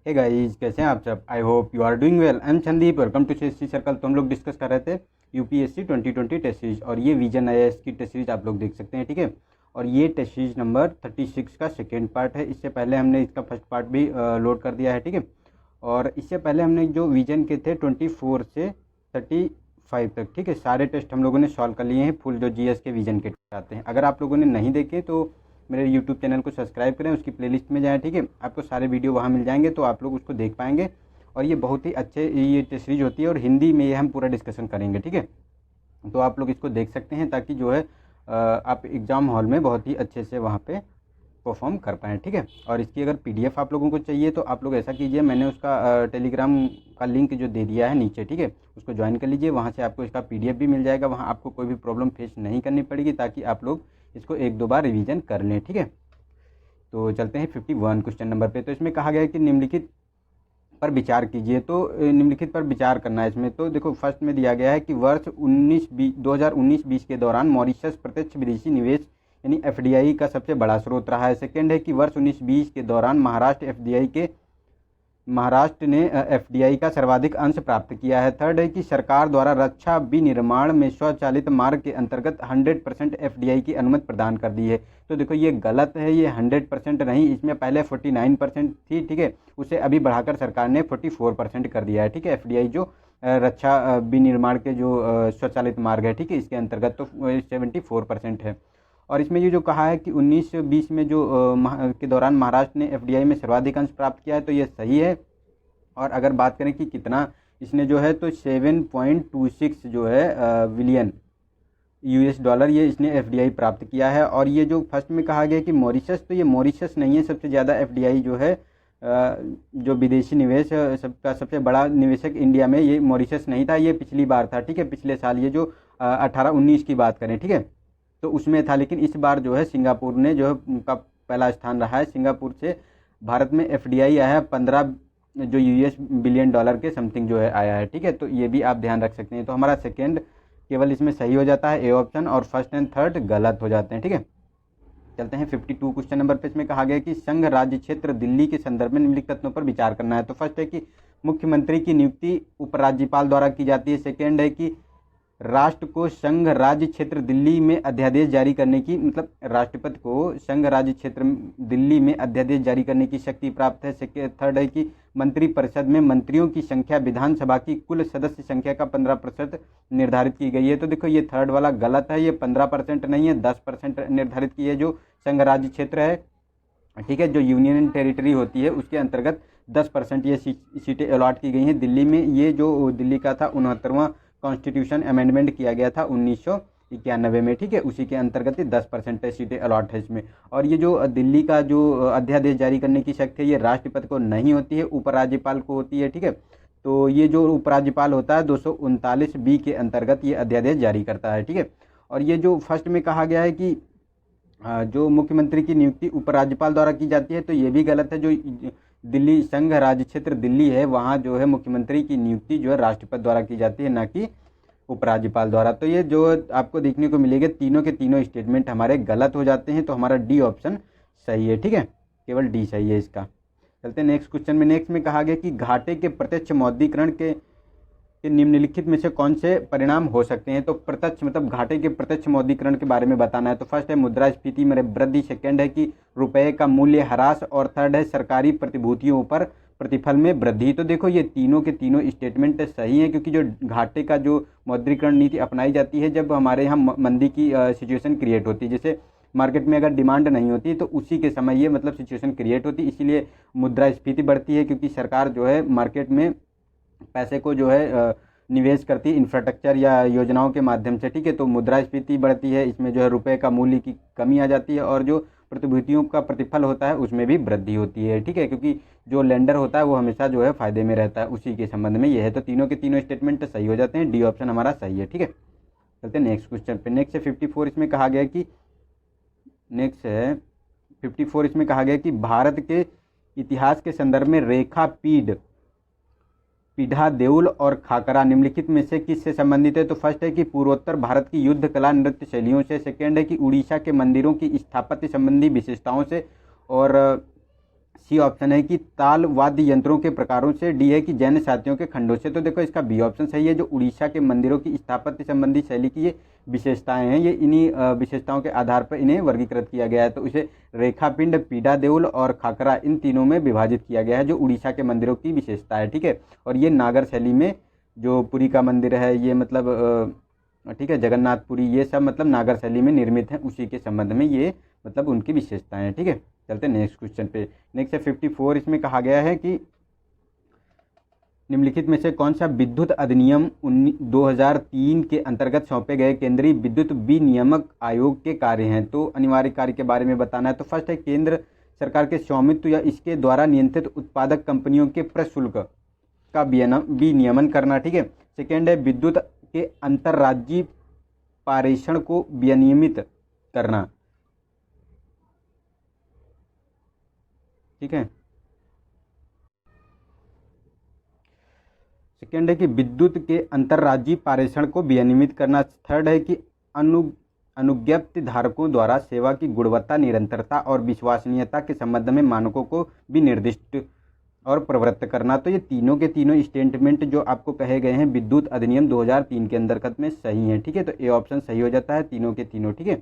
Hey guys, कैसे हैं आप सब। I hope you are doing well. I am Sandeep, welcome to CSC circle. तो हम लोग डिस्कस कर रहे थे यूपीएससी 2020 टेस्ट सीरीज, और ये विजन आईएएस की टेस्ट सीरीज आप लोग देख सकते हैं, ठीक है। और ये टेस्ट सीरीज नंबर 36 का सेकेंड पार्ट है। इससे पहले हमने इसका फर्स्ट पार्ट भी लोड कर दिया है, ठीक है। और इससे पहले हमने जो विजन के थे 24 से 35 तक, ठीक है, सारे टेस्ट हम लोगों ने सॉल्व कर लिए हैं, फुल जो जीएस के विजन के आते हैं। अगर आप लोगों ने नहीं देखे तो मेरे यूट्यूब चैनल को सब्सक्राइब करें, उसकी प्लेलिस्ट में जाएं, ठीक है। आपको सारे वीडियो वहाँ मिल जाएंगे, तो आप लोग उसको देख पाएंगे। और ये बहुत ही अच्छे ये टेस्ट सीरीज होती है, और हिंदी में ये हम पूरा डिस्कशन करेंगे, ठीक है। तो आप लोग इसको देख सकते हैं, ताकि जो है आप एग्ज़ाम हॉल में बहुत ही अच्छे से वहाँ पे परफॉर्म कर पाएँ, ठीक है। और इसकी अगर पीडीएफ आप लोगों को चाहिए तो आप लोग ऐसा कीजिए, मैंने उसका टेलीग्राम का लिंक जो दे दिया है नीचे, ठीक है, उसको ज्वाइन कर लीजिए। वहाँ से आपको इसका पीडीएफ भी मिल जाएगा, वहाँ आपको कोई भी प्रॉब्लम फेस नहीं करनी पड़ेगी, ताकि आप लोग इसको एक दो बार रिवीजन कर लें, ठीक है। तो चलते हैं 51 क्वेश्चन नंबर पे। तो इसमें कहा गया है कि निम्नलिखित पर विचार कीजिए। तो निम्नलिखित पर विचार करना है इसमें। तो देखो, फर्स्ट में दिया गया है कि वर्ष 2019-20 के दौरान मॉरिशस प्रत्यक्ष विदेशी निवेश यानी एफडीआई का सबसे बड़ा स्रोत रहा है। सेकेंड है कि वर्ष 19-20 के दौरान महाराष्ट्र ने एफडीआई का सर्वाधिक अंश प्राप्त किया है। थर्ड है कि सरकार द्वारा रक्षा विनिर्माण में स्वचालित मार्ग के अंतर्गत 100% एफडीआई की अनुमति प्रदान कर दी है। तो देखो, ये गलत है, ये 100% नहीं, इसमें पहले 49% थी, ठीक है, उसे अभी बढ़ाकर सरकार ने 44% कर दिया है, ठीक है। एफडीआई जो रक्षा विनिर्माण के जो स्वचालित मार्ग है, ठीक है, इसके अंतर्गत तो 74% है। और इसमें ये जो कहा है कि 19-20 में जो के दौरान महाराष्ट्र ने एफडीआई में सर्वाधिक अंश प्राप्त किया है, तो ये सही है। और अगर बात करें कि कितना इसने जो है, तो 7.26 जो है बिलियन यूएस डॉलर ये इसने एफडीआई प्राप्त किया है। और ये जो फर्स्ट में कहा गया कि मॉरिशस, तो ये मॉरिशस नहीं है, सबसे ज़्यादा एफडीआई जो है जो विदेशी निवेश सबका सबसे बड़ा निवेशक इंडिया में, ये मॉरिशस नहीं था, ये पिछली बार था, ठीक है, पिछले साल, ये जो 18-19 की बात करें, ठीक है, तो उसमें था। लेकिन इस बार जो है सिंगापुर ने जो है उनका पहला स्थान रहा है। सिंगापुर से भारत में एफडीआई आया है 15 जो यूएस बिलियन डॉलर के समथिंग जो है आया है, ठीक है। तो ये भी आप ध्यान रख सकते हैं। तो हमारा सेकेंड केवल इसमें सही हो जाता है, ए ऑप्शन, और फर्स्ट एंड थर्ड गलत हो जाते हैं, ठीक है। चलते हैं 52 क्वेश्चन नंबर पे। इसमें कहा गया कि संघ राज्य क्षेत्र दिल्ली के संदर्भ में निम्नलिखित तथ्यों पर विचार करना है। तो फर्स्ट है कि मुख्यमंत्री की नियुक्ति उपराज्यपाल द्वारा की जाती है। सेकेंड है कि राष्ट्र को संघ राज्य क्षेत्र दिल्ली में अध्यादेश जारी करने की, मतलब राष्ट्रपति को संघ राज्य क्षेत्र दिल्ली में अध्यादेश जारी करने की शक्ति प्राप्त है। थर्ड है कि मंत्रिपरिषद में मंत्रियों की संख्या विधानसभा की कुल सदस्य संख्या का 15% निर्धारित की गई है। तो देखो, ये थर्ड वाला गलत है, ये 15% नहीं है, 10% निर्धारित की है जो संघ राज्य क्षेत्र है, ठीक है, जो यूनियन टेरिटरी होती है उसके अंतर्गत 10% ये सीटें अलॉट की गई हैं दिल्ली में। ये जो दिल्ली का था 69वां कॉन्स्टिट्यूशन अमेंडमेंट किया गया था 1991 में, ठीक है, उसी के अंतर्गत 10% सीटें अलॉट है इसमें। और ये जो दिल्ली का जो अध्यादेश जारी करने की शक्ति है, ये राष्ट्रपति को नहीं होती है, उपराज्यपाल को होती है, ठीक है। तो ये जो उपराज्यपाल होता है 239B के अंतर्गत ये अध्यादेश जारी करता है, ठीक है। और ये जो फर्स्ट में कहा गया है कि जो मुख्यमंत्री की नियुक्ति उपराज्यपाल द्वारा की जाती है, तो ये भी गलत है। जो दिल्ली संघ राज्य क्षेत्र दिल्ली है, वहाँ जो है मुख्यमंत्री की नियुक्ति जो है राष्ट्रपति द्वारा की जाती है, ना कि उपराज्यपाल द्वारा। तो ये जो आपको देखने को मिलेगा, तीनों के तीनों स्टेटमेंट हमारे गलत हो जाते हैं। तो हमारा डी ऑप्शन सही है, ठीक है, केवल डी सही है इसका। चलते हैं नेक्स्ट क्वेश्चन में। नेक्स्ट में कहा गया कि घाटे के प्रत्यक्ष मौद्रीकरण के निम्नलिखित में से कौन से परिणाम हो सकते हैं। तो प्रत्यक्ष मतलब घाटे के प्रत्यक्ष मौद्रीकरण के बारे में बताना है। तो फर्स्ट है मुद्रास्फीति में वृद्धि, सेकेंड है कि रुपए का मूल्य ह्रास, और थर्ड है सरकारी प्रतिभूतियों पर प्रतिफल में वृद्धि। तो देखो, ये तीनों के तीनों स्टेटमेंट सही हैं, क्योंकि जो घाटे का जो मौद्रीकरण नीति अपनाई जाती है जब हमारे यहाँ मंदी की सिचुएशन क्रिएट होती है, जैसे मार्केट में अगर डिमांड नहीं होती तो उसी के समय ये मतलब सिचुएशन क्रिएट होती है, इसीलिए मुद्रास्फीति बढ़ती है, क्योंकि सरकार जो है मार्केट में पैसे को जो है निवेश करती है इंफ्रास्ट्रक्चर या योजनाओं के माध्यम से, ठीक है। तो मुद्रास्फीति बढ़ती है, इसमें जो है रुपए का मूल्य की कमी आ जाती है, और जो प्रतिभूतियों का प्रतिफल होता है उसमें भी वृद्धि होती है, ठीक है, क्योंकि जो लेंडर होता है वो हमेशा जो है फायदे में रहता है, उसी के संबंध में ये है। तो तीनों के तीनों स्टेटमेंट सही हो जाते हैं, डी ऑप्शन हमारा सही है, ठीक है। चलते हैं नेक्स्ट क्वेश्चन पे। नेक्स्ट है 54। इसमें कहा गया कि नेक्स्ट है 54। इसमें कहा गया कि भारत के इतिहास के संदर्भ में रेखा पीढ़ा, देउल और खाकरा निम्नलिखित में से किससे संबंधित है। तो फर्स्ट है कि पूर्वोत्तर भारत की युद्ध कला नृत्य शैलियों से, सेकेंड है कि उड़ीसा के मंदिरों की स्थापत्य संबंधी विशेषताओं से, और सी ऑप्शन है कि ताल वाद्य यंत्रों के प्रकारों से, डी है कि जैन साथियों के खंडों से। तो देखो इसका बी ऑप्शन सही है। जो उड़ीसा के मंदिरों की स्थापत्य संबंधी शैली की ये विशेषताएं हैं, ये इन्हीं विशेषताओं के आधार पर इन्हें वर्गीकृत किया गया है। तो इसे रेखापिंड, पीढ़ा देउल और खाकरा, इन तीनों में विभाजित किया गया है, जो उड़ीसा के मंदिरों की विशेषता है। ठीक है, और ये नागर शैली में, जो पुरी का मंदिर है ये मतलब ठीक है, जगन्नाथपुरी, ये सब मतलब नागर शैली में निर्मित हैं, उसी के संबंध में ये मतलब उनकी विशेषताएं हैं। ठीक है, चलते नेक्स्ट क्वेश्चन पे। नेक्स्ट है 54। इसमें कहा गया है कि निम्नलिखित में से कौन सा विद्युत अधिनियम 2003 के अंतर्गत सौंपे गए केंद्रीय विद्युत विनियामक आयोग के कार्य हैं। तो अनिवार्य कार्य के बारे में बताना है। तो फर्स्ट है केंद्र सरकार के स्वामित्व या इसके द्वारा नियंत्रित उत्पादक कंपनियों के प्रशुल्क का विनियमन करना। ठीक है, सेकेंड है विद्युत के अंतर्राज्यीय पारेषण को विनियमित करना। ठीक है, सेकेंड है कि विद्युत के अंतर्राज्यीय पारेषण को विनियमित करना। थर्ड है कि अनुज्ञप्ति धारकों द्वारा सेवा की गुणवत्ता, निरंतरता और विश्वसनीयता के संबंध में मानकों को भी निर्दिष्ट और प्रवृत्त करना। तो ये तीनों के तीनों स्टेटमेंट जो आपको कहे गए हैं विद्युत अधिनियम 2003 के अंतर्गत में सही हैं। ठीक है, तो ए ऑप्शन सही हो जाता है तीनों के तीनों। ठीक है,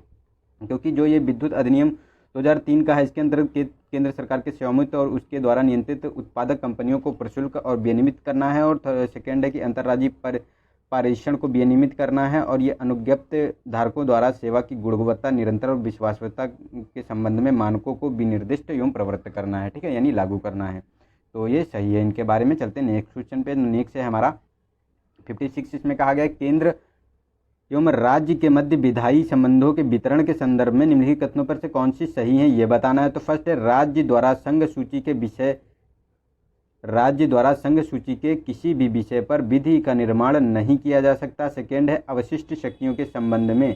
क्योंकि जो ये विद्युत अधिनियम 2003 का है, इसके अंदर केंद्र सरकार के स्वामित्व और उसके द्वारा नियंत्रित उत्पादक कंपनियों को प्रशुल्क और विनियमित करना है। और सेकेंड है कि अंतर्राज्यीय पारेषण को विनियमित करना है। और ये अनुज्ञप्ति धारकों द्वारा सेवा की गुणवत्ता, निरंतर और विश्वासनीयता के संबंध में मानकों को विनिर्दिष्ट एवं प्रवृत्त करना है। ठीक है, यानी लागू करना है। तो ये सही है इनके बारे में। चलते हैं नेक्स्ट क्वेश्चन पे। नेक्स्ट है हमारा 56। इसमें कहा गया है केंद्र एवं राज्य के मध्य विधायी संबंधों के वितरण के संदर्भ में निम्नलिखित कथनों पर से कौन सी सही है ये बताना है। तो फर्स्ट है राज्य द्वारा संघ सूची के किसी भी विषय पर विधि का निर्माण नहीं किया जा सकता। सेकेंड है अवशिष्ट शक्तियों के संबंध में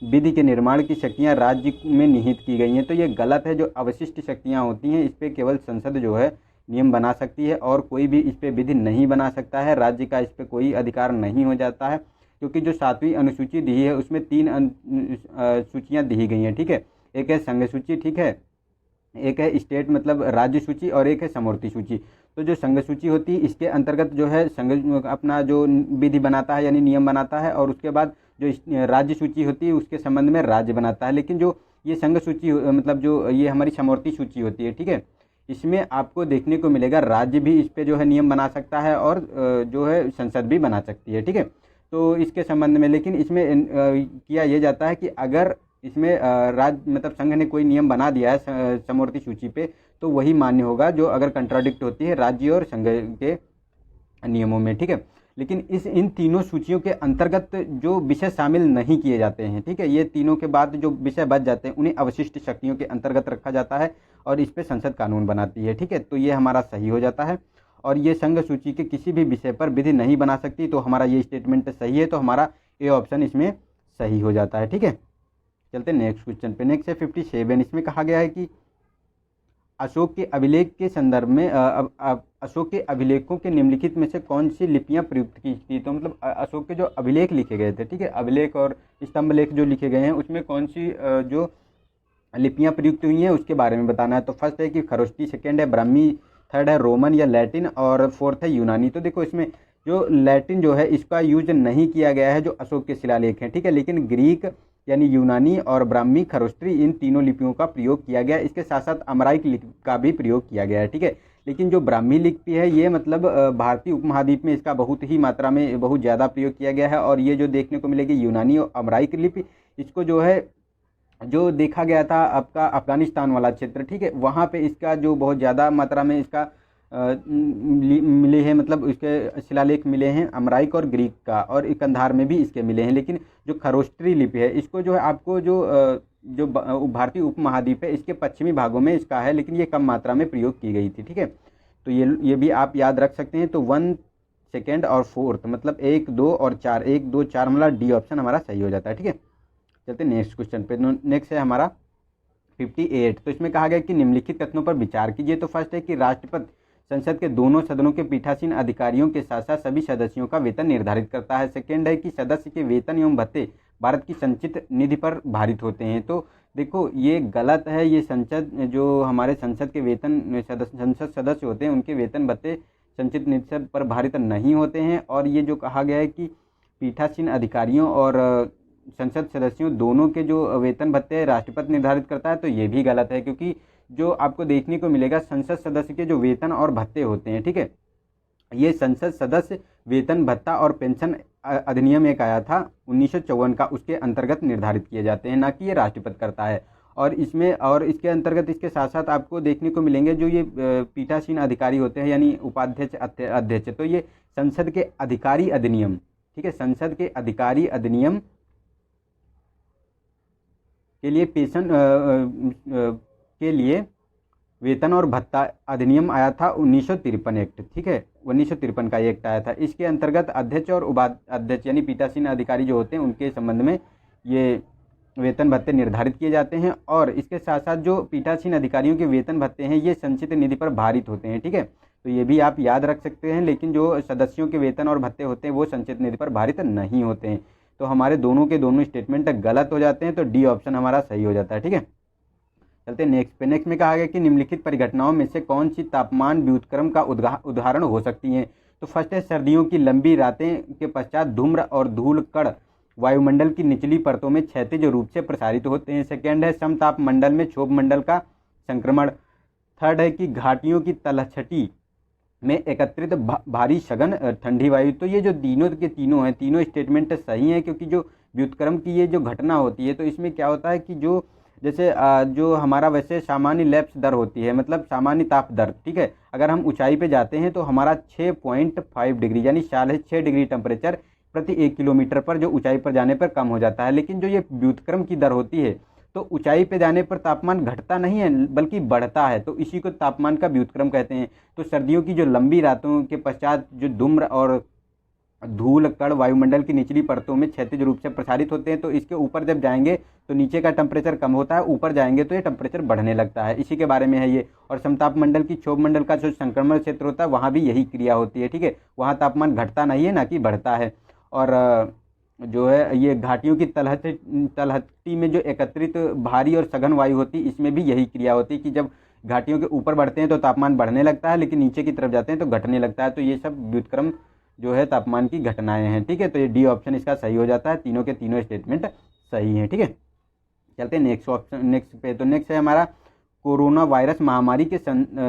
विधि के निर्माण की शक्तियां राज्य में निहित की गई हैं। तो ये गलत है। जो अवशिष्ट शक्तियां होती हैं इस पर केवल संसद जो है नियम बना सकती है और कोई भी इस पर विधि नहीं बना सकता है। राज्य का इस पर कोई अधिकार नहीं हो जाता है, क्योंकि जो 7वीं अनुसूची दी है उसमें 3 सूचियां दी गई हैं। ठीक है, एक है संघ सूची, ठीक है, एक है स्टेट मतलब राज्य सूची, और एक है समवर्ती सूची। तो जो संघ सूची होती है इसके अंतर्गत जो है संघ अपना जो विधि बनाता है यानी नियम बनाता है, और उसके बाद जो राज्य सूची होती है उसके संबंध में राज्य बनाता है। लेकिन जो ये संघ सूची मतलब जो ये हमारी समवर्ती सूची होती है, ठीक है, इसमें आपको देखने को मिलेगा राज्य भी इस पे जो है नियम बना सकता है और जो है संसद भी बना सकती है। ठीक है, तो इसके संबंध में लेकिन इसमें किया ये जाता है कि अगर इसमें राज्य मतलब संघ ने कोई नियम बना दिया है समवर्ती सूची पे, तो वही मान्य होगा जो अगर कंट्राडिक्ट होती है राज्य और संघ के नियमों में। ठीक है, लेकिन इन तीनों सूचियों के अंतर्गत जो विषय शामिल नहीं किए जाते हैं, ठीक है, ये तीनों के बाद जो विषय बच जाते हैं उन्हें अवशिष्ट शक्तियों के अंतर्गत रखा जाता है और इस पे संसद कानून बनाती है। ठीक है, तो ये हमारा सही हो जाता है। और ये संघ सूची के किसी भी विषय पर विधि नहीं बना सकती, तो हमारा ये स्टेटमेंट सही है, तो हमारा ए ऑप्शन इसमें सही हो जाता है। ठीक है, चलते हैं नेक्स्ट क्वेश्चन पे। नेक्स्ट है 57। इसमें कहा गया है कि अशोक के अभिलेख के संदर्भ में अशोक के अभिलेखों के निम्नलिखित में से कौन सी लिपियां प्रयुक्त की थी। तो मतलब अशोक के जो अभिलेख लिखे गए थे, ठीक है, अभिलेख और स्तंभ लेख जो लिखे गए हैं उसमें कौन सी जो लिपियां प्रयुक्त हुई हैं उसके बारे में बताना है। तो फर्स्ट है कि खरोष्टी, सेकेंड है ब्राह्मी, थर्ड है रोमन या लैटिन, और फोर्थ है यूनानी। तो देखो इसमें जो लैटिन जो है इसका यूज नहीं किया गया है जो अशोक के शिलालेख हैं, ठीक है, लेकिन ग्रीक यानी यूनानी और ब्राह्मी, खरोष्टी, इन तीनों लिपियों का प्रयोग किया गया। इसके साथ साथ अमराइक लिपि का भी प्रयोग किया गया है। ठीक है, लेकिन जो ब्राह्मी लिपि है ये मतलब भारतीय उपमहाद्वीप में इसका बहुत ही मात्रा में बहुत ज़्यादा प्रयोग किया गया है। और ये जो देखने को मिलेगी यूनानी और अमराइक लिपि, इसको जो है जो देखा गया था आपका अफगानिस्तान वाला क्षेत्र, ठीक है, वहाँ पे इसका जो बहुत ज़्यादा मात्रा में इसका मिले हैं, मतलब इसके शिलालेख मिले हैं अमराइक और ग्रीक का, और कंधार में भी इसके मिले हैं। लेकिन जो खरोष्टी लिपि है इसको जो है आपको जो भारतीय उपमहाद्वीप है इसके पश्चिमी भागों में इसका है, लेकिन ये कम मात्रा में प्रयोग की गई थी। ठीक है, तो ये भी आप याद रख सकते हैं। तो 1, सेकेंड और फोर्थ मतलब 1, 2 और 4, 1, 2, 4 मतलब डी ऑप्शन हमारा सही हो जाता है। ठीक है, चलते नेक्स्ट क्वेश्चन पे। नेक्स्ट है हमारा 58। तो इसमें कहा गया कि निम्नलिखित कथनों पर विचार कीजिए। तो फर्स्ट है कि राष्ट्रपति संसद के दोनों सदनों के पीठासीन अधिकारियों के साथ साथ सभी सदस्यों का वेतन निर्धारित करता है। सेकेंड है कि सदस्य के वेतन एवं भत्ते भारत की संचित निधि पर भारित होते हैं। तो देखो ये गलत है। ये संसद जो हमारे संसद के संसद सदस्य होते हैं उनके वेतन भत्ते संचित निधि पर भारित नहीं होते हैं। और ये जो कहा गया है कि पीठासीन अधिकारियों और संसद सदस्यों दोनों के जो वेतन भत्ते राष्ट्रपति निर्धारित करता है, तो ये भी गलत है, क्योंकि जो आपको देखने को मिलेगा संसद सदस्य के जो वेतन और भत्ते होते हैं, ठीक है, ये संसद सदस्य वेतन भत्ता और पेंशन अधिनियम एक आया था 1954 का, उसके अंतर्गत निर्धारित किए जाते हैं, ना कि ये राष्ट्रपति करता है। और इसके अंतर्गत इसके साथ साथ आपको देखने को मिलेंगे जो ये पीठासीन अधिकारी होते हैं यानी उपाध्यक्ष अध्यक्ष, तो ये संसद के अधिकारी अधिनियम, ठीक है, संसद के अधिकारी अधिनियम के लिए पेंशन के लिए वेतन और भत्ता अधिनियम आया था 1953 एक्ट, ठीक है, 1953 का एक्ट आया था। इसके अंतर्गत अध्यक्ष और उपाध्यक्ष यानी पीठासीन अधिकारी जो होते हैं उनके संबंध में ये वेतन भत्ते निर्धारित किए जाते हैं। और इसके साथ साथ जो पीठासीन अधिकारियों के वेतन भत्ते हैं ये संचित निधि पर भारित होते हैं, ठीक है, तो ये भी आप याद रख सकते हैं। लेकिन जो सदस्यों के वेतन और भत्ते होते हैं वो संचित निधि पर भारित नहीं होते हैं। तो हमारे दोनों के दोनों स्टेटमेंट गलत हो जाते हैं, तो डी ऑप्शन हमारा सही हो जाता है, ठीक है। चलते नेक्स्ट पे। नेक्स्ट में कहा गया कि निम्नलिखित परिघटनाओं में से कौन सी तापमान व्युत्क्रम का उदाहरण हो सकती हैं। तो फर्स्ट है सर्दियों की लंबी रातें के पश्चात धूम्र और धूल कण वायुमंडल की निचली परतों में क्षैतिज रूप से प्रसारित होते हैं। सेकेंड है समताप मंडल में क्षोभ मंडल का संक्रमण। थर्ड है कि घाटियों की तलछटी में एकत्रित भारी सघन ठंडी वायु। तो ये जो तीनों के तीनों हैं, तीनों स्टेटमेंट सही हैं, क्योंकि जो व्युत्क्रम की ये जो घटना होती है तो इसमें क्या होता है कि जो जैसे जो हमारा वैसे सामान्य लैप्स दर होती है, मतलब सामान्य ताप दर, ठीक है, अगर हम ऊंचाई पे जाते हैं तो हमारा 6.5 डिग्री यानी 6.5 डिग्री टेम्परेचर प्रति 1 किलोमीटर पर जो ऊंचाई पर जाने पर कम हो जाता है। लेकिन जो ये व्युत्क्रम की दर होती है तो ऊंचाई पे जाने पर तापमान घटता नहीं है बल्कि बढ़ता है, तो इसी को तापमान का व्युत्क्रम कहते हैं। तो सर्दियों की जो लंबी रातों के पश्चात जो धूम्र और धूल कण वायुमंडल की निचली परतों में क्षैतिज रूप से प्रसारित होते हैं, तो इसके ऊपर जब जाएंगे तो नीचे का टेम्परेचर कम होता है, ऊपर जाएंगे तो ये टेम्परेचर बढ़ने लगता है, इसी के बारे में है ये। और समताप मंडल की क्षोभ मंडल का जो संक्रमण क्षेत्र होता है वहाँ भी यही क्रिया होती है, ठीक है, वहाँ तापमान घटता नहीं है ना कि बढ़ता है। और जो है ये घाटियों की तलहटी में जो एकत्रित भारी और सघन वायु होती है इसमें भी यही क्रिया होती है कि जब घाटियों के ऊपर बढ़ते हैं तो तापमान बढ़ने लगता है, लेकिन नीचे की तरफ जाते हैं तो घटने लगता है। तो ये सब व्युत्क्रम जो है तापमान की घटनाएं हैं, ठीक है, तो ये डी ऑप्शन इसका सही हो जाता है। तीनों के तीनों स्टेटमेंट सही हैं, ठीक है। चलते हैं नेक्स्ट ऑप्शन, नेक्स्ट पे। तो नेक्स्ट है हमारा कोरोना वायरस महामारी के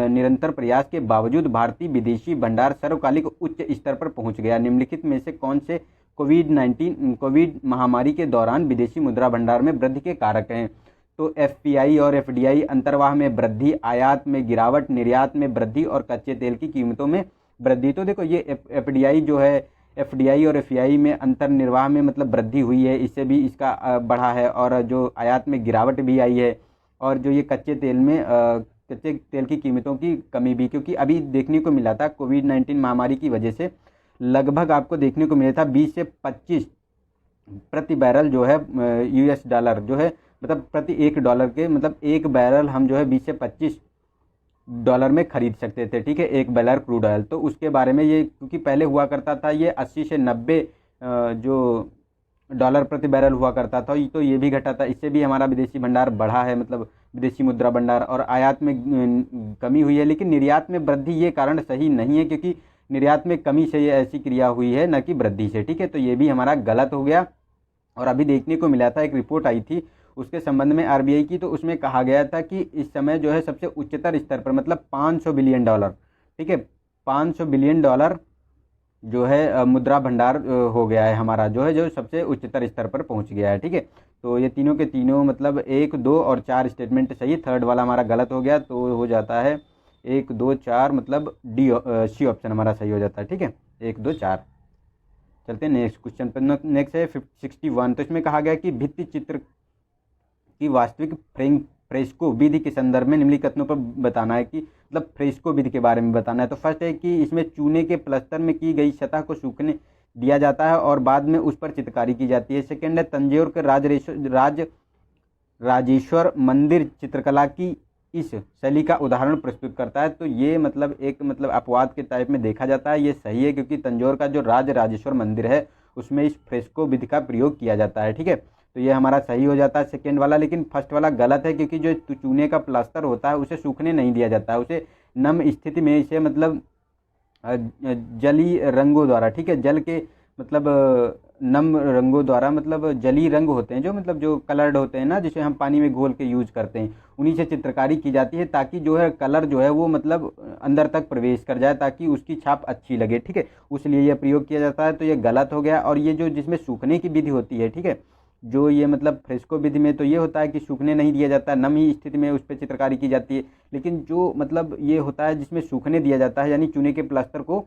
निरंतर प्रयास के बावजूद भारतीय विदेशी भंडार सर्वकालिक उच्च स्तर पर पहुंच गया। निम्नलिखित में से कौन से कोविड महामारी के दौरान विदेशी मुद्रा भंडार में वृद्धि के कारक हैं। तो एफपीआई और एफडीआई अंतर्वाह में वृद्धि, आयात में गिरावट, निर्यात में वृद्धि और कच्चे तेल की कीमतों में वृद्धि। तो देखो ये एफडीआई जो है, एफडीआई और एफईआई में अंतर्निर्वाह में मतलब वृद्धि हुई है, इससे भी इसका बढ़ा है। और जो आयात में गिरावट भी आई है, और जो ये कच्चे तेल की कीमतों की कमी भी, क्योंकि अभी देखने को मिला था कोविड-19 महामारी की वजह से लगभग आपको देखने को मिला था 20 से 25 प्रति बैरल जो है यूएस डॉलर जो है, मतलब प्रति $1 के, मतलब एक बैरल हम जो है 20 से 25 डॉलर में खरीद सकते थे, ठीक है, एक बैरल क्रूड ऑयल। तो उसके बारे में ये, क्योंकि पहले हुआ करता था ये 80 से 90 जो डॉलर प्रति बैरल हुआ करता था, तो ये भी घटा था। इससे भी हमारा विदेशी भंडार बढ़ा है, मतलब विदेशी मुद्रा भंडार। और आयात में कमी हुई है, लेकिन निर्यात में वृद्धि ये कारण सही नहीं है, क्योंकि निर्यात में कमी से ये ऐसी क्रिया हुई है, न कि वृद्धि से, ठीक है, तो ये भी हमारा गलत हो गया। और अभी देखने को मिला था, एक रिपोर्ट आई थी उसके संबंध में आरबीआई की, तो उसमें कहा गया था कि इस समय जो है सबसे उच्चतर स्तर पर, मतलब $500 बिलियन, ठीक है, $500 बिलियन जो है मुद्रा भंडार हो गया है हमारा, जो है जो सबसे उच्चतर स्तर पर पहुंच गया है, ठीक है। तो ये तीनों के तीनों मतलब 1, 2 और 4 स्टेटमेंट सही, थर्ड वाला हमारा गलत हो गया, तो हो जाता है 1, 2, 4, मतलब सी ऑप्शन हमारा सही हो जाता है, ठीक है, 1, 2, 4। चलते हैं नेक्स्ट क्वेश्चन पर। नेक्स्ट है 61। तो इसमें कहा गया कि भित्ति चित्र की वास्तविक फ्रेस्को विधि के संदर्भ में निम्नलिखित कथनों पर बताना है, कि मतलब फ्रेस्को विधि के बारे में बताना है। तो फर्स्ट है कि इसमें चूने के प्लस्तर में की गई सतह को सूखने दिया जाता है और बाद में उस पर चित्रकारी की जाती है। सेकेंड है तंजौर के राजेश्वर मंदिर चित्रकला की इस शैली का उदाहरण प्रस्तुत करता है। तो ये मतलब एक मतलब अपवाद के टाइप में देखा जाता है, ये सही है, क्योंकि तंजौर का जो राजेश्वर मंदिर है उसमें इस फ्रेस्को विधि का प्रयोग किया जाता है, ठीक है। तो ये हमारा सही हो जाता है सेकेंड वाला। लेकिन फर्स्ट वाला गलत है, क्योंकि जो चूने का प्लास्टर होता है उसे सूखने नहीं दिया जाता है, उसे नम स्थिति में इसे मतलब जली रंगों द्वारा, ठीक है, जल के मतलब नम रंगों द्वारा, मतलब जली रंग होते हैं जो मतलब जो कलर्ड होते हैं ना, जिसे हम पानी में घोल के यूज करते हैं, उन्हीं से चित्रकारी की जाती है, ताकि जो है कलर जो है वो मतलब अंदर तक प्रवेश कर जाए, ताकि उसकी छाप अच्छी लगे, ठीक है, उसलिए यह प्रयोग किया जाता है। तो ये गलत हो गया। और ये जो जिसमें सूखने की विधि होती है, ठीक है, जो ये मतलब फ्रेस्को विधि में तो ये होता है कि सूखने नहीं दिया जाता, नम ही स्थिति में उस पर चित्रकारी की जाती है। लेकिन जो मतलब ये होता है जिसमें सूखने दिया जाता है, यानी चूने के प्लास्टर को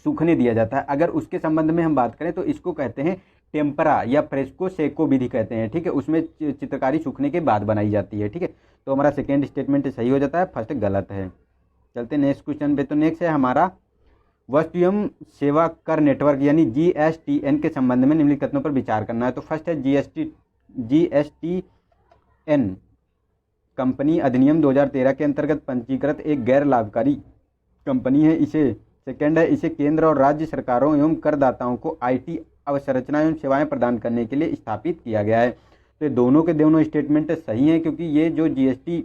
सूखने दिया जाता है, अगर उसके संबंध में हम बात करें तो इसको कहते हैं टेम्परा या फ्रेस्को सेको विधि कहते हैं, ठीक है, उसमें चित्रकारी सूखने के बाद बनाई जाती है, ठीक है। तो हमारा सेकेंड स्टेटमेंट सही हो जाता है, फर्स्ट गलत है। चलते हैं नेक्स्ट क्वेश्चन पे। तो नेक्स्ट है हमारा वस्तु एवं सेवा कर नेटवर्क यानी GSTN के संबंध में निम्नलिखित कथनों पर विचार करना है। तो फर्स्ट है GSTN कंपनी अधिनियम 2013 के अंतर्गत पंजीकृत एक गैर लाभकारी कंपनी है। इसे सेकेंड है, इसे केंद्र और राज्य सरकारों एवं करदाताओं को IT अवसंरचना एवं सेवाएं प्रदान करने के लिए स्थापित किया गया है। तो ये दोनों के दोनों स्टेटमेंट सही हैं, क्योंकि ये जो GST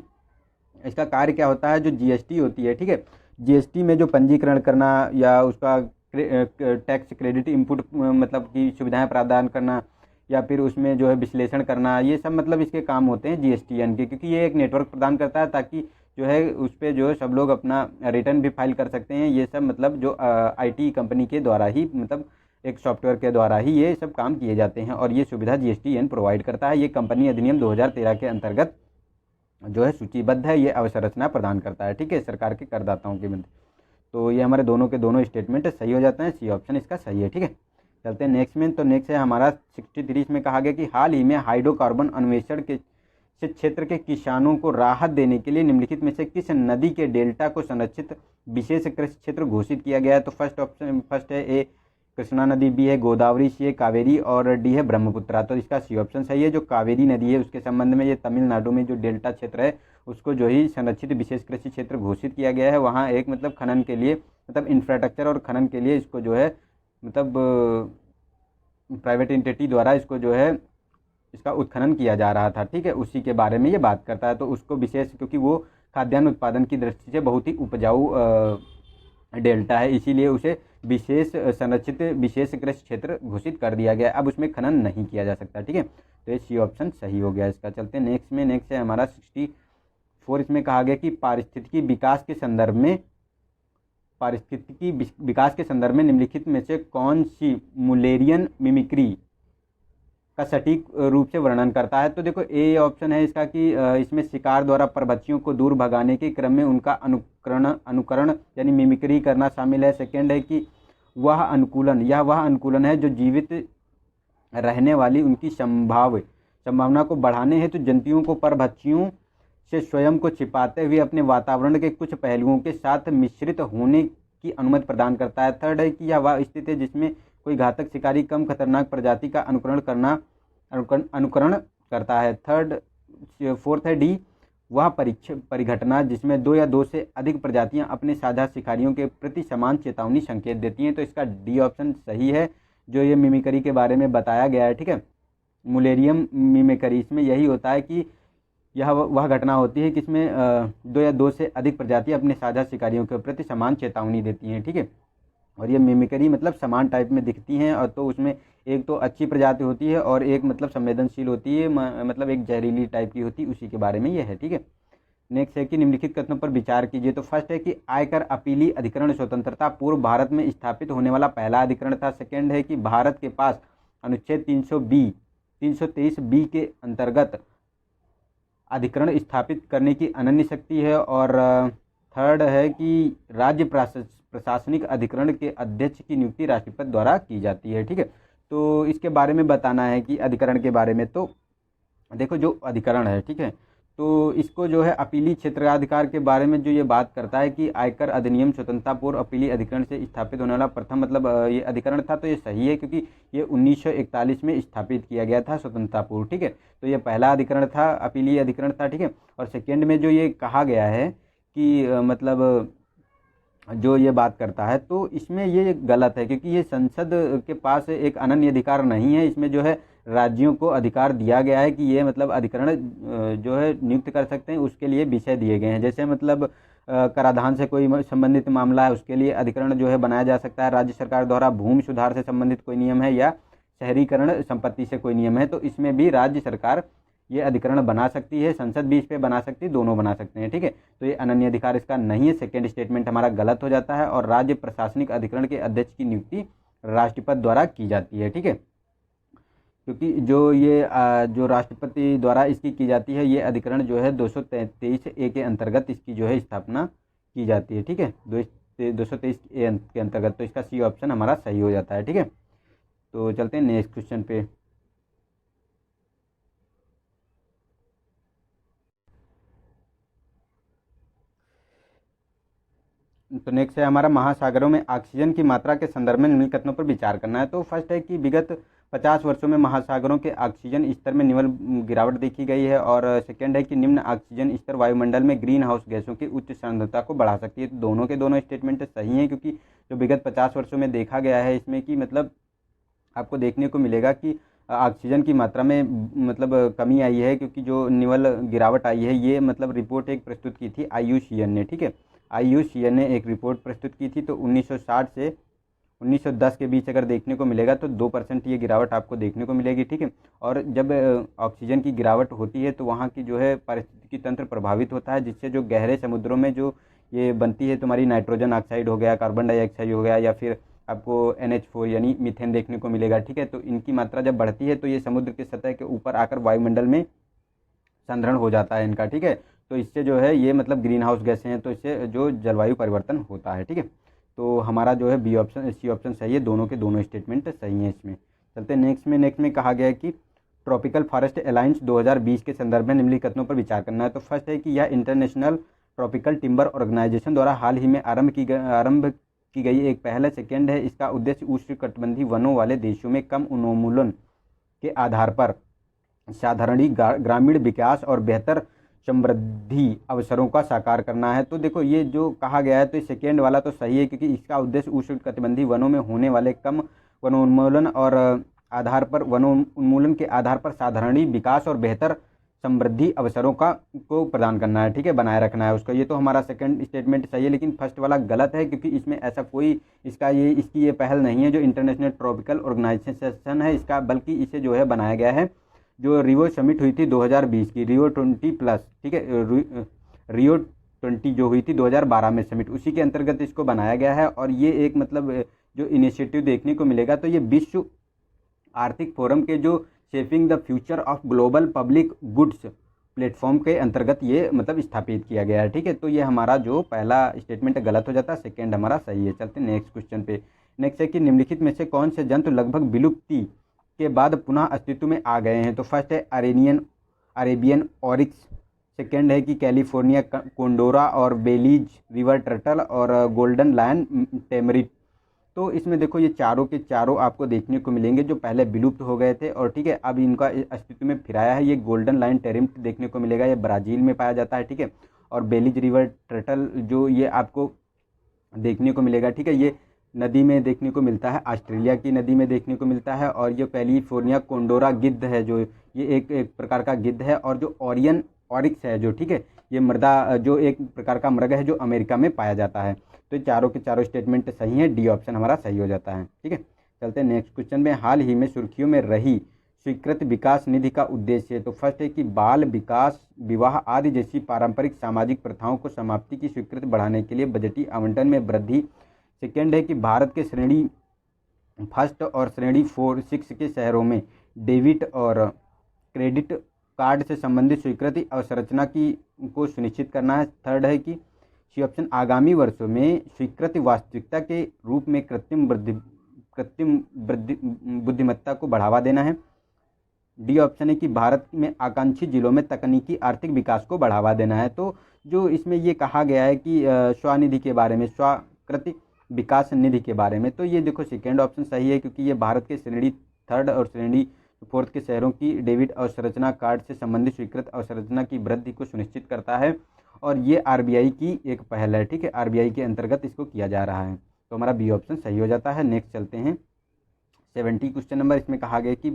इसका कार्य क्या होता है, जो GST होती है, ठीक है, GST में जो पंजीकरण करना या उसका टैक्स क्रेडिट इनपुट मतलब की सुविधाएं प्रदान करना, या फिर उसमें जो है विश्लेषण करना, ये सब मतलब इसके काम होते हैं GSTN के, क्योंकि ये एक नेटवर्क प्रदान करता है, ताकि जो है उस पर जो है सब लोग अपना रिटर्न भी फाइल कर सकते हैं। ये सब मतलब जो IT कंपनी के द्वारा ही मतलब एक सॉफ्टवेयर के द्वारा ही ये सब काम किए जाते हैं, और ये सुविधा GSTN प्रोवाइड करता है। ये कंपनी अधिनियम 2013 के अंतर्गत जो है सूचीबद्ध है, ये अवसंरचना प्रदान करता है, ठीक है, सरकार के करदाताओं के मध्य। तो ये हमारे दोनों के दोनों स्टेटमेंट सही हो जाते हैं, सी ऑप्शन इसका सही है, ठीक है। चलते हैं नेक्स्ट में। तो नेक्स्ट है हमारा 63 में कहा गया कि हाल ही में हाइड्रोकार्बन अन्वेषण के क्षेत्र के किसानों को राहत देने के लिए निम्नलिखित में से किस नदी के डेल्टा को संरक्षित विशेष कृषि क्षेत्र घोषित किया गया है। तो फर्स्ट है ए कृष्णा नदी, बी है गोदावरी, सी है कावेरी और डी है ब्रह्मपुत्रा। तो इसका सी ऑप्शन सही है। जो कावेरी नदी है उसके संबंध में ये तमिलनाडु में जो डेल्टा क्षेत्र है उसको जो ही संरक्षित विशेष कृषि क्षेत्र घोषित किया गया है। वहाँ एक मतलब खनन के लिए मतलब इंफ्रास्ट्रक्चर और खनन के लिए इसको जो है मतलब प्राइवेट एंटिटी द्वारा इसको जो है इसका उत्खनन किया जा रहा था, ठीक है, उसी के बारे में ये बात करता है। तो उसको विशेष क्योंकि वो खाद्यान्न उत्पादन की दृष्टि से बहुत ही उपजाऊ डेल्टा है, इसीलिए उसे विशेष संरक्षित विशेष कृषि क्षेत्र घोषित कर दिया गया। अब उसमें खनन नहीं किया जा सकता, ठीक है। तो ये सी ऑप्शन सही हो गया इसका। चलते हैं नेक्स्ट में। नेक्स्ट है हमारा 64। इसमें कहा गया कि पारिस्थितिकी विकास के संदर्भ में निम्नलिखित में से कौन सी मुलेरियन मिमिक्री का सटीक रूप से वर्णन करता है। तो देखो ए ऑप्शन है इसका कि इसमें शिकार द्वारा परभक्षियों को दूर भगाने के क्रम में उनका अनुकरण यानी मिमिक्री करना शामिल है। सेकेंड है कि वह अनुकूलन है जो जीवित रहने वाली उनकी संभावना को बढ़ाने हेतु जंतुओं को परभक्षियों से स्वयं को छिपाते हुए अपने वातावरण के कुछ पहलुओं के साथ मिश्रित होने की अनुमति प्रदान करता है। थर्ड है कि यह वह स्थिति है जिसमें कोई घातक शिकारी कम खतरनाक प्रजाति का अनुकरण करता है। फोर्थ है डी वह परिघटना जिसमें दो या दो से अधिक प्रजातियां अपने साझा शिकारियों के प्रति समान चेतावनी संकेत देती हैं। तो इसका डी ऑप्शन सही है, जो ये मिमिक्री के बारे में बताया गया है, ठीक है, मुलेरियम मिमिक्री। इसमें यही होता है कि यह वह घटना होती है कि इसमें दो या दो से अधिक प्रजातियां अपने साझा शिकारियों के प्रति समान चेतावनी देती हैं, ठीक है। और ये मिमिक्री मतलब समान टाइप में दिखती हैं, और तो उसमें एक तो अच्छी प्रजाति होती है और एक मतलब संवेदनशील होती है, मतलब एक जहरीली टाइप की होती है, उसी के बारे में ये है, ठीक है। नेक्स्ट है कि निम्नलिखित कथनों पर विचार कीजिए। तो फर्स्ट है कि आयकर अपीली अधिकरण स्वतंत्रता पूर्व भारत में स्थापित होने वाला पहला अधिकरण था। सेकेंड है कि भारत के पास अनुच्छेद 323B के अंतर्गत अधिकरण स्थापित करने की अनन्य शक्ति है। और थर्ड है कि राज्य प्रशासनिक अधिकरण के अध्यक्ष की नियुक्ति राष्ट्रपति द्वारा की जाती है, ठीक है। तो इसके बारे में बताना है कि अधिकरण के बारे में। तो देखो जो अधिकरण है, ठीक है, तो इसको जो है अपीली क्षेत्राधिकार के बारे में जो ये बात करता है कि आयकर अधिनियम स्वतंत्रता पूर्व अपीली अधिकरण से स्थापित होने वाला प्रथम मतलब ये अधिकरण था। तो ये सही है क्योंकि ये 1941 में स्थापित किया गया था स्वतंत्रता पूर्व, ठीक है। तो ये पहला अधिकरण था, अपीली अधिकरण था, ठीक है। और सेकेंड में जो ये कहा गया है कि मतलब जो ये बात करता है, तो इसमें ये गलत है क्योंकि ये संसद के पास एक अनन्य अधिकार नहीं है। इसमें जो है राज्यों को अधिकार दिया गया है कि ये मतलब अधिकरण जो है नियुक्त कर सकते हैं, उसके लिए विषय दिए गए हैं। जैसे मतलब कराधान से कोई संबंधित मामला है, उसके लिए अधिकरण जो है बनाया जा सकता है। राज्य सरकार द्वारा भूमि सुधार से संबंधित कोई नियम है या शहरीकरण संपत्ति से कोई नियम है, तो इसमें भी राज्य सरकार ये अधिकरण बना सकती है, संसद भी इस पे बना सकती है, दोनों बना सकते हैं। ठीक है, तो ये अनन्य अधिकार इसका नहीं है। सेकेंड स्टेटमेंट हमारा गलत हो जाता है। और राज्य प्रशासनिक अधिकरण के अध्यक्ष की नियुक्ति राष्ट्रपति द्वारा की जाती है। ठीक है, क्योंकि जो राष्ट्रपति द्वारा इसकी की जाती है, ये अधिकरण जो है 233A के अंतर्गत इसकी जो है स्थापना की जाती है। ठीक है, 223A के अंतर्गत, तो इसका सी ऑप्शन हमारा सही हो जाता है। ठीक है, तो चलते हैं नेक्स्ट क्वेश्चन पे। तो नेक्स्ट है हमारा, महासागरों में ऑक्सीजन की मात्रा के संदर्भ में निम्न कथनों पर विचार करना है। तो फर्स्ट है कि विगत 50 वर्षों में महासागरों के ऑक्सीजन स्तर में निम्न गिरावट देखी गई है। और सेकंड है कि निम्न ऑक्सीजन स्तर वायुमंडल में ग्रीन हाउस गैसों की उच्च सांद्रता को बढ़ा सकती है। तो दोनों के दोनों स्टेटमेंट सही हैं, क्योंकि जो विगत 50 वर्षों में देखा गया है इसमें कि मतलब आपको देखने को मिलेगा कि ऑक्सीजन की मात्रा में मतलब कमी आई है, क्योंकि जो निवल गिरावट आई है, ये मतलब रिपोर्ट एक प्रस्तुत की थी IUCN ने। ठीक है, IUCN ने एक रिपोर्ट प्रस्तुत की थी। तो 1960 से 1910 के बीच अगर देखने को मिलेगा तो 2% ये गिरावट आपको देखने को मिलेगी। ठीक है, और जब ऑक्सीजन की गिरावट होती है तो वहाँ की जो है पारिस्थितिकी तंत्र प्रभावित होता है, जिससे जो गहरे समुद्रों में जो ये बनती है तुम्हारी नाइट्रोजन ऑक्साइड हो गया, कार्बन डाइऑक्साइड हो गया, या फिर आपको NH4 यानी मीथेन देखने को मिलेगा। ठीक है, तो इनकी मात्रा जब बढ़ती है तो ये समुद्र की सतह के ऊपर आकर वायुमंडल में संग्रहण हो जाता है इनका। ठीक है, तो इससे जो है ये मतलब ग्रीन हाउस गैसें हैं, तो इससे जो जलवायु परिवर्तन होता है। ठीक है, तो हमारा जो है सी ऑप्शन सही है। दोनों के दोनों स्टेटमेंट सही हैं इसमें। चलते हैं नेक्स्ट में कहा गया है कि ट्रॉपिकल फॉरेस्ट अलायंस 2020 के संदर्भ में निम्नलिखित कथनों पर विचार करना है। तो फर्स्ट है कि यह इंटरनेशनल ट्रॉपिकल टिम्बर ऑर्गेनाइजेशन द्वारा हाल ही में आरंभ की गई एक पहल है। सेकेंड है, इसका उद्देश्य उष्णकटिबंधीय वनों वाले देशों में कम उन्मूलन के आधार पर साधारणी ग्रामीण विकास और बेहतर समृद्धि अवसरों का साकार करना है। तो देखो ये जो कहा गया है, तो सेकेंड वाला तो सही है, क्योंकि इसका उद्देश्य उष्णकटिबंधीय वनों में होने वाले कम वनोन्मूलन और वनोन्मूलन के आधार पर साधारणी विकास और बेहतर समृद्धि अवसरों को प्रदान करना है। ठीक है, बनाए रखना है उसका। ये तो हमारा सेकंड स्टेटमेंट सही है, लेकिन फर्स्ट वाला गलत है, क्योंकि इसमें ऐसा कोई इसकी ये पहल नहीं है जो इंटरनेशनल ट्रॉपिकल ऑर्गेनाइजेशन है इसका, बल्कि इसे जो है बनाया गया है जो रियो समिट हुई थी 2020 की, रियो 20+। ठीक है, रियो 20 जो हुई थी 2012 में समिट, उसी के अंतर्गत इसको बनाया गया है। और ये एक मतलब जो इनिशिएटिव देखने को मिलेगा, तो ये विश्व आर्थिक फोरम के जो shaping the future of global public goods platform के अंतर्गत ये मतलब स्थापित किया गया है। ठीक है, तो ये हमारा जो पहला स्टेटमेंट गलत हो जाता है, सेकेंड हमारा सही है। चलते हैं नेक्स्ट क्वेश्चन पे। नेक्स्ट है कि निम्नलिखित में से कौन से जंतु लगभग विलुप्ति के बाद पुनः अस्तित्व में आ गए हैं। तो फर्स्ट है अरेबियन ऑरिक्स, सेकेंड है कि कैलिफोर्निया कोंडोरा और बेलीज रिवर टर्टल और गोल्डन लायन टेमरिट। तो इसमें देखो ये चारों के चारों आपको देखने को मिलेंगे जो पहले विलुप्त हो गए थे, और ठीक है अब इनका अस्तित्व में फिर आया है। ये गोल्डन लायन टेरिम्ट देखने को मिलेगा, ये ब्राज़ील में पाया जाता है। ठीक है, और बेलीज रिवर टर्टल जो ये आपको देखने को मिलेगा, ठीक है, ये नदी में देखने को मिलता है, ऑस्ट्रेलिया की नदी में देखने को मिलता है। और ये कैलिफोर्निया कोंडोरा गिद्ध है जो ये एक प्रकार का गिद्ध है, और जो ओरियन ऑरिक्स है जो, ठीक है, ये मृदा जो एक प्रकार का मृग है जो अमेरिका में पाया जाता है। तो चारों के चारों स्टेटमेंट सही हैं, डी ऑप्शन हमारा सही हो जाता है। ठीक है, चलते हैं नेक्स्ट क्वेश्चन में। हाल ही में सुर्खियों में रही स्वीकृत विकास निधि का उद्देश्य। तो फर्स्ट है कि बाल विकास, विवाह आदि जैसी पारंपरिक सामाजिक प्रथाओं को समाप्ति की स्वीकृति बढ़ाने के लिए बजटीय आवंटन में वृद्धि। सेकेंड है कि भारत के श्रेणी फर्स्ट और श्रेणी 4-6 के शहरों में डेबिट और क्रेडिट कार्ड से संबंधित स्वीकृति अवसंरचना को सुनिश्चित करना है। थर्ड है कि सी ऑप्शन आगामी वर्षों में स्वीकृति वास्तविकता के रूप में कृत्रिम बुद्धिमत्ता को बढ़ावा देना है। डी ऑप्शन है कि भारत में आकांक्षी जिलों में तकनीकी आर्थिक विकास को बढ़ावा देना है। तो जो इसमें ये कहा गया है कि स्वनिधि के बारे में, स्वाकृति विकास निधि के बारे में, तो ये देखो सेकेंड ऑप्शन सही है, क्योंकि ये भारत के श्रेणी 3 और श्रेणी 4 के शहरों की डेबिट अवसंरचना कार्ड से संबंधित स्वीकृत अवसंरचना की वृद्धि को सुनिश्चित करता है, और ये आरबीआई की एक पहल है। ठीक है, आरबीआई के अंतर्गत इसको किया जा रहा है, तो हमारा बी ऑप्शन सही हो जाता है। नेक्स्ट चलते हैं 70 क्वेश्चन नंबर। इसमें कहा गया कि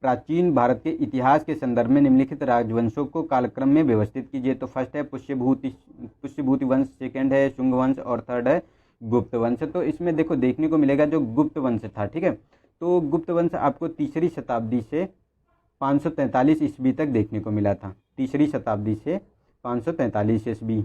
प्राचीन भारत के इतिहास के संदर्भ में निम्नलिखित राजवंशों को कालक्रम में व्यवस्थित कीजिए। तो फर्स्ट है पुष्यभूति वंश, सेकंड है शुंग वंश और थर्ड है गुप्त वंश। तो इसमें देखो देखने को मिलेगा जो गुप्त वंश था, ठीक है, तो गुप्त वंश आपको तीसरी शताब्दी से 543 ईस्वी तक देखने को मिला था, तीसरी शताब्दी से 543 ईस्वी,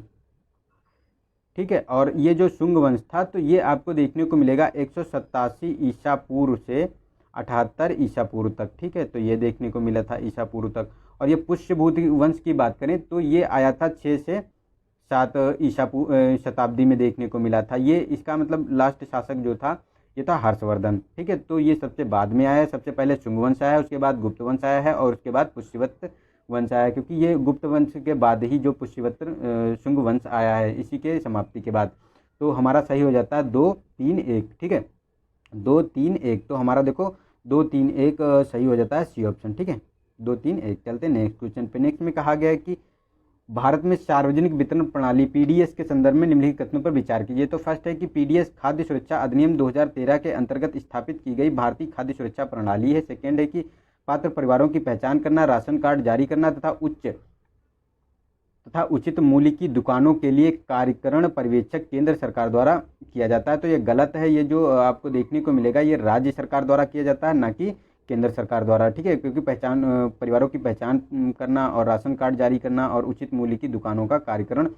ठीक है। और ये जो शुंग वंश था तो ये आपको देखने को मिलेगा 187 ईसा पूर्व से 78 ईसा पूर्व तक, ठीक है, तो ये देखने को मिला था ईसा पूर्व तक। और ये पुष्यभूति वंश की बात करें तो ये आया था 6 से 7 ईसा शताब्दी में देखने को मिला था। ये इसका मतलब लास्ट शासक जो था ये था हर्षवर्धन, ठीक है, तो ये सबसे बाद में आया है। सबसे पहले शुंग वंश आया है, उसके बाद गुप्त वंश आया है और उसके बाद पुष्यवत वंश आया है, क्योंकि ये गुप्त वंश के बाद ही जो पुष्यवत शुंग वंश आया है, इसी के समाप्ति के बाद। तो हमारा सही हो जाता है 2 3 1, ठीक है, 2 3 1। तो हमारा देखो 2 3 1 सही हो जाता है सी ऑप्शन, ठीक है, 2 3 1। चलते हैं नेक्स्ट क्वेश्चन पे। नेक्स्ट में कहा गया है कि भारत में सार्वजनिक वितरण प्रणाली पीडीएस के संदर्भ में निम्नलिखित कथनों पर विचार कीजिए। तो फर्स्ट है कि पीडीएस खाद्य सुरक्षा अधिनियम 2013 के अंतर्गत स्थापित की गई भारतीय खाद्य सुरक्षा प्रणाली है। सेकेंड है कि पात्र परिवारों की पहचान करना, राशन कार्ड जारी करना तथा उचित मूल्य की दुकानों के लिए कार्यकरण पर्यवेक्षक केंद्र सरकार द्वारा किया जाता है। तो ये गलत है, ये जो आपको देखने को मिलेगा ये राज्य सरकार द्वारा किया जाता है, ना कि केंद्र सरकार द्वारा, ठीक है, क्योंकि परिवारों की पहचान करना और राशन कार्ड जारी करना और उचित मूल्य की दुकानों का कार्यकरण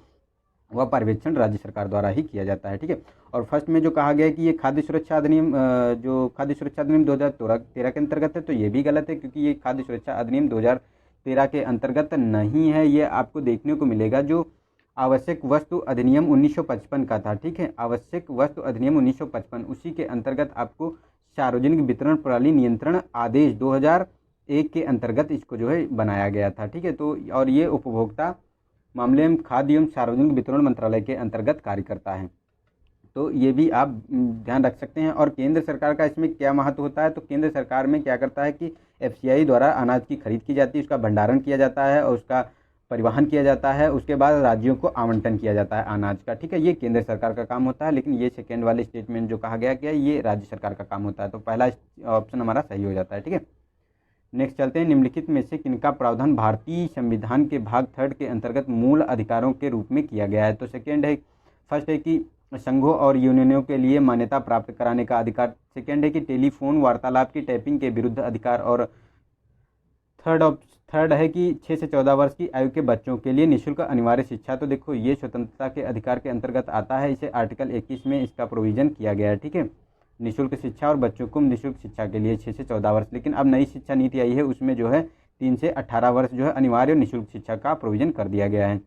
व पर्यवेक्षण राज्य सरकार द्वारा ही किया जाता है, ठीक है। और फर्स्ट में जो कहा गया है कि ये खाद्य सुरक्षा अधिनियम जो खाद्य सुरक्षा अधिनियम 2013 के अंतर्गत है, तो ये भी गलत है, क्योंकि ये खाद्य सुरक्षा अधिनियम 2013 के अंतर्गत नहीं है। ये आपको देखने को मिलेगा जो आवश्यक वस्तु अधिनियम 1955 का था, ठीक है, आवश्यक वस्तु अधिनियम 1955, उसी के अंतर्गत आपको सार्वजनिक वितरण प्रणाली नियंत्रण आदेश 2001 के अंतर्गत इसको जो है बनाया गया था, ठीक है। तो और ये उपभोक्ता मामले एवं खाद्य एवं सार्वजनिक वितरण मंत्रालय के अंतर्गत कार्य करता है, तो ये भी आप ध्यान रख सकते हैं। और केंद्र सरकार का इसमें क्या महत्व होता है, तो केंद्र सरकार में क्या करता है कि एफसीआई द्वारा अनाज की खरीद की जाती है, उसका भंडारण किया जाता है और उसका परिवहन किया जाता है, उसके बाद राज्यों को आवंटन किया जाता है अनाज का, ठीक है, ये केंद्र सरकार का काम होता है। लेकिन ये सेकेंड वाले स्टेटमेंट जो कहा गया कि ये राज्य सरकार का काम होता है, तो पहला ऑप्शन हमारा सही हो जाता है, ठीक है। नेक्स्ट चलते हैं, निम्नलिखित में से किनका प्रावधान भारतीय संविधान के भाग 3 के अंतर्गत मूल अधिकारों के रूप में किया गया है। तो सेकेंड है, फर्स्ट है कि संघों और यूनियनों के लिए मान्यता प्राप्त कराने का अधिकार, सेकेंड है कि टेलीफोन वार्तालाप की टैपिंग के विरुद्ध अधिकार, और थर्ड है कि 6 से 14 वर्ष की आयु के बच्चों के लिए निःशुल्क अनिवार्य शिक्षा। तो देखो ये स्वतंत्रता के अधिकार के अंतर्गत आता है, इसे आर्टिकल 21 में इसका प्रोविजन किया गया है, ठीक है, निःशुल्क शिक्षा और बच्चों को निःशुल्क शिक्षा के लिए 6 से 14 वर्ष। लेकिन अब नई शिक्षा नीति आई है, उसमें जो है 3 से 18 वर्ष जो है अनिवार्य निःशुल्क शिक्षा का प्रोविजन कर दिया गया है।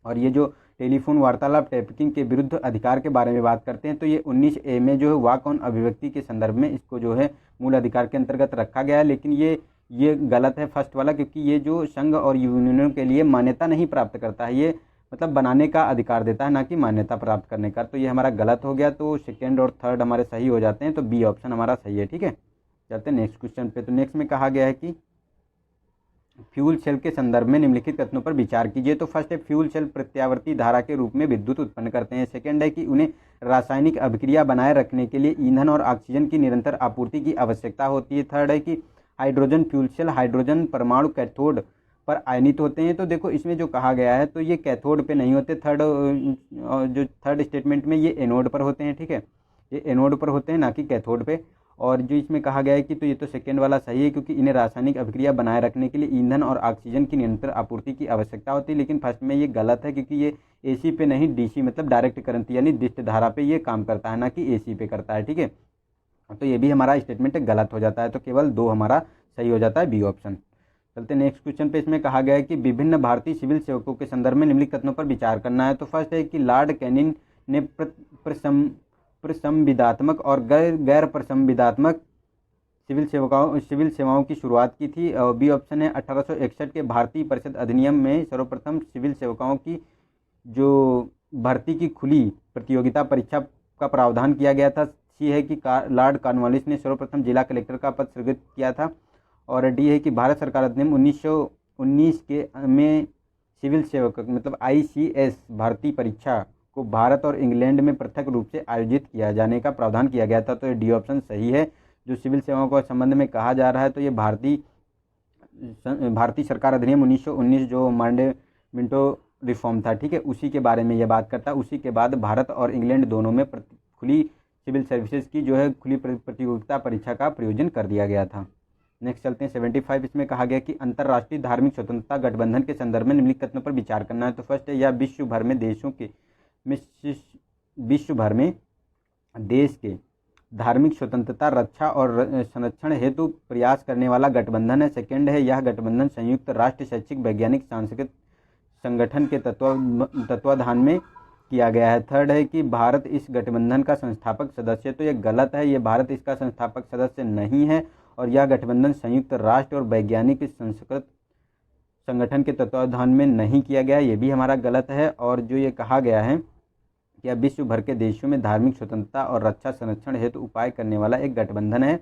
और ये जो टेलीफोन वार्तालाप टैपिंग के विरुद्ध अधिकार के बारे में बात करते हैं, तो ये 19A में जो है वाक ऑन अभिव्यक्ति के संदर्भ में इसको जो है मूल अधिकार के अंतर्गत रखा गया है। लेकिन ये गलत है फर्स्ट वाला, क्योंकि ये जो संघ और यूनियनों के लिए मान्यता नहीं प्राप्त करता है, ये मतलब बनाने का अधिकार देता है, ना कि मान्यता प्राप्त करने का। तो ये हमारा गलत हो गया, तो सेकेंड और थर्ड हमारे सही हो जाते हैं, तो बी ऑप्शन हमारा सही है, ठीक है। चलते हैं नेक्स्ट क्वेश्चन पे। तो नेक्स्ट में कहा गया है कि फ्यूल सेल के संदर्भ में निम्नलिखित कथनों पर विचार कीजिए। तो फर्स्ट है फ्यूल सेल प्रत्यावर्ती धारा के रूप में विद्युत उत्पन्न करते हैं। सेकेंड है कि उन्हें रासायनिक अभिक्रिया बनाए रखने के लिए ईंधन और ऑक्सीजन की निरंतर आपूर्ति की आवश्यकता होती है। थर्ड है कि हाइड्रोजन फ्यूल सेल हाइड्रोजन परमाणु कैथोड पर आयनित होते हैं। तो देखो इसमें जो कहा गया है तो ये कैथोड पे नहीं होते, जो थर्ड स्टेटमेंट में ये एनोड पर होते हैं, ठीक है, ये एनोड पर होते हैं, ना कि कैथोड पे। और जो इसमें कहा गया है कि तो ये तो सेकेंड वाला सही है, क्योंकि इन्हें रासायनिक अभिक्रिया बनाए रखने के लिए ईंधन और ऑक्सीजन की निरंतर आपूर्ति की आवश्यकता होती है। लेकिन फर्स्ट में ये गलत है, क्योंकि ये एसी पे नहीं डीसी मतलब डायरेक्ट करंट यानी दिष्ट धारा पे ये काम करता है, ना कि एसी पे करता है, ठीक है। तो ये भी हमारा स्टेटमेंट गलत हो जाता है, तो केवल 2 हमारा सही हो जाता है, बी ऑप्शन। चलते नेक्स्ट क्वेश्चन पे। इसमें कहा गया है कि विभिन्न भारतीय सिविल सेवकों के संदर्भ में निम्नलिखित कथनों पर विचार करना है। तो फर्स्ट है कि लॉर्ड कैनिंग ने प्रसंविदात्मक और गैर प्रसंविदात्मक सिविल सेवाओं की शुरुआत की थी। और बी ऑप्शन है 1861 के भारतीय परिषद अधिनियम में सर्वप्रथम सिविल सेवकों की जो भर्ती की खुली प्रतियोगिता परीक्षा का प्रावधान किया गया था। सी है कि लॉर्ड कॉर्नवालिस ने सर्वप्रथम जिला कलेक्टर का पद सृजित किया था। और डी है कि भारत सरकार अधिनियम 1919 के में सिविल सेवक मतलब ICS भर्ती परीक्षा को भारत और इंग्लैंड में पृथक रूप से आयोजित किया जाने का प्रावधान किया गया था। तो ये डी ऑप्शन सही है। जो सिविल सेवाओं के संबंध में कहा जा रहा है तो ये भारतीय भारतीय सरकार अधिनियम 1919 जो मांडेमिंटो रिफॉर्म था, ठीक है, उसी के बारे में ये बात करता है। उसी के बाद भारत और इंग्लैंड दोनों में खुली सिविल सर्विसेज की जो है खुली प्रतियोगिता परीक्षा का प्रयोजन कर दिया गया था। नेक्स्ट चलते हैं 75। इसमें कहा गया कि अंतर्राष्ट्रीय धार्मिक स्वतंत्रता गठबंधन के संदर्भ में निम्नलिखित कथनों पर विचार करना है। तो फर्स्ट है, यह विश्व भर में देश के धार्मिक स्वतंत्रता रक्षा और संरक्षण हेतु प्रयास करने वाला गठबंधन है। सेकेंड है, यह गठबंधन संयुक्त राष्ट्र शैक्षिक वैज्ञानिक सांस्कृतिक संगठन के तत्वाधान में किया गया है। थर्ड है कि भारत इस गठबंधन का संस्थापक सदस्य है। तो ये गलत है, ये भारत इसका संस्थापक सदस्य नहीं है और यह गठबंधन संयुक्त राष्ट्र और वैज्ञानिक संगठन के तत्वाधान में नहीं किया गया, ये भी हमारा गलत है। और जो ये कहा गया है कि यह विश्व भर के देशों में धार्मिक स्वतंत्रता और रक्षा संरक्षण हेतु उपाय करने वाला एक गठबंधन है।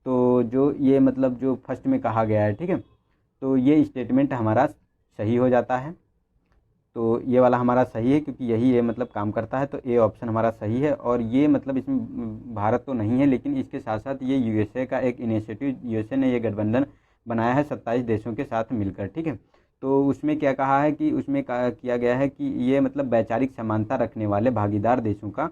तो जो ये मतलब जो फर्स्ट में कहा गया है, ठीक है, तो ये स्टेटमेंट हमारा सही हो जाता है। तो ये वाला हमारा सही है क्योंकि यही ये मतलब काम करता है। तो ए ऑप्शन हमारा सही है। और ये मतलब इसमें भारत तो नहीं है, लेकिन इसके साथ साथ ये यूएसए का एक इनिशिएटिव, यूएसए ने ये गठबंधन बनाया है 27 देशों के साथ मिलकर, ठीक है। तो उसमें क्या कहा है कि उसमें किया गया है कि ये मतलब वैचारिक समानता रखने वाले भागीदार देशों का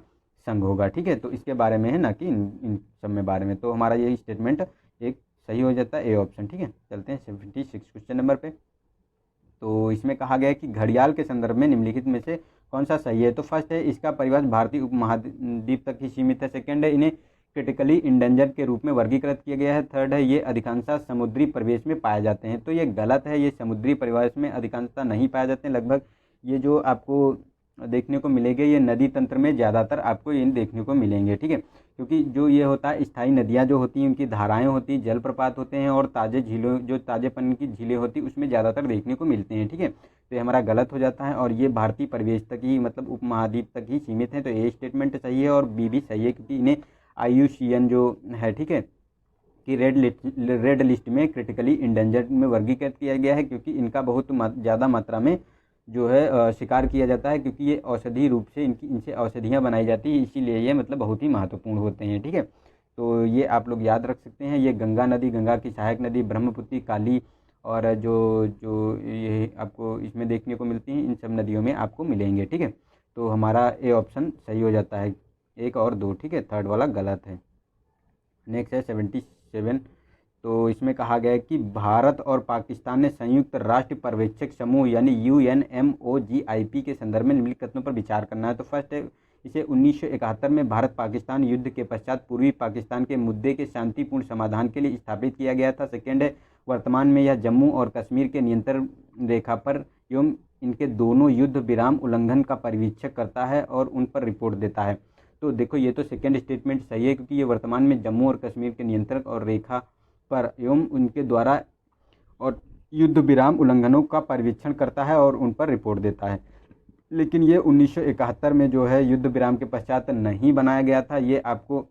संघ होगा, ठीक है। तो इसके बारे में है ना कि इन सब में बारे में, तो हमारा ये स्टेटमेंट एक सही हो जाता है, ए ऑप्शन, ठीक है। चलते हैं 76 क्वेश्चन नंबर पे। तो इसमें कहा गया है कि घड़ियाल के संदर्भ में निम्नलिखित में से कौन सा सही है। तो फर्स्ट है, इसका परिवार भारतीय उपमहाद्वीप तक ही सीमित है। सेकंड है, इन्हें क्रिटिकली इंडेंजर्ड के रूप में वर्गीकृत किया गया है। थर्ड है, ये अधिकांशतः समुद्री परिवेश में पाए जाते हैं। तो ये गलत है, ये समुद्री परिवेश में अधिकांशतः नहीं पाए जाते हैं। लगभग ये जो आपको देखने को मिलेंगे ये नदी तंत्र में ज़्यादातर आपको इन देखने को मिलेंगे, ठीक है। क्योंकि जो ये होता है स्थायी नदियाँ जो होती हैं उनकी धाराएं होती, जलप्रपात होते हैं और ताज़े झीलों जो ताज़ेपन की झीलें होती उसमें ज़्यादातर देखने को मिलते हैं, ठीक है। तो ये हमारा गलत हो जाता है और ये भारतीय परिवेश तक ही मतलब उपमहाद्वीप तक ही सीमित है। तो ए स्टेटमेंट सही है और बी भी सही है क्योंकि इन्हें IUCN जो है, ठीक है, कि रेड लिस्ट में क्रिटिकली इंडेंजर्ड में वर्गीकृत किया गया है क्योंकि इनका बहुत ज़्यादा मात्रा में जो है शिकार किया जाता है क्योंकि ये औषधि रूप से इनसे औषधियाँ बनाई जाती है, इसीलिए ये मतलब बहुत ही महत्वपूर्ण होते हैं, ठीक है। तो ये आप लोग याद रख सकते हैं। ये गंगा नदी, गंगा की सहायक नदी, ब्रह्मपुत्री, काली और जो जो ये आपको इसमें देखने को मिलती हैं इन सब नदियों में आपको मिलेंगे, ठीक है। तो हमारा ए ऑप्शन सही हो जाता है, 1 और 2, ठीक है। थर्ड वाला गलत है। नेक्स्ट है 77। तो इसमें कहा गया है कि भारत और पाकिस्तान ने संयुक्त राष्ट्र पर्यवेक्षक समूह यानी UNMOGIP के संदर्भ में निम्नलिखित कथनों पर विचार करना है। तो फर्स्ट है, इसे 1971 में भारत पाकिस्तान युद्ध के पश्चात पूर्वी पाकिस्तान के मुद्दे के शांतिपूर्ण समाधान के लिए स्थापित किया गया था। सेकेंड है, वर्तमान में यह जम्मू और कश्मीर के नियंत्रण रेखा पर एवं इनके दोनों युद्ध विराम उल्लंघन का पर्यवेक्षक करता है और उन पर रिपोर्ट देता है। तो देखो ये तो सेकेंड स्टेटमेंट सही है क्योंकि ये वर्तमान में जम्मू और कश्मीर के नियंत्रण और रेखा पर एवं उनके द्वारा और युद्ध विराम उल्लंघनों का पर्यवेक्षण करता है और उन पर रिपोर्ट देता है। लेकिन ये 1971 में जो है युद्ध विराम के पश्चात नहीं बनाया गया था, ये आपको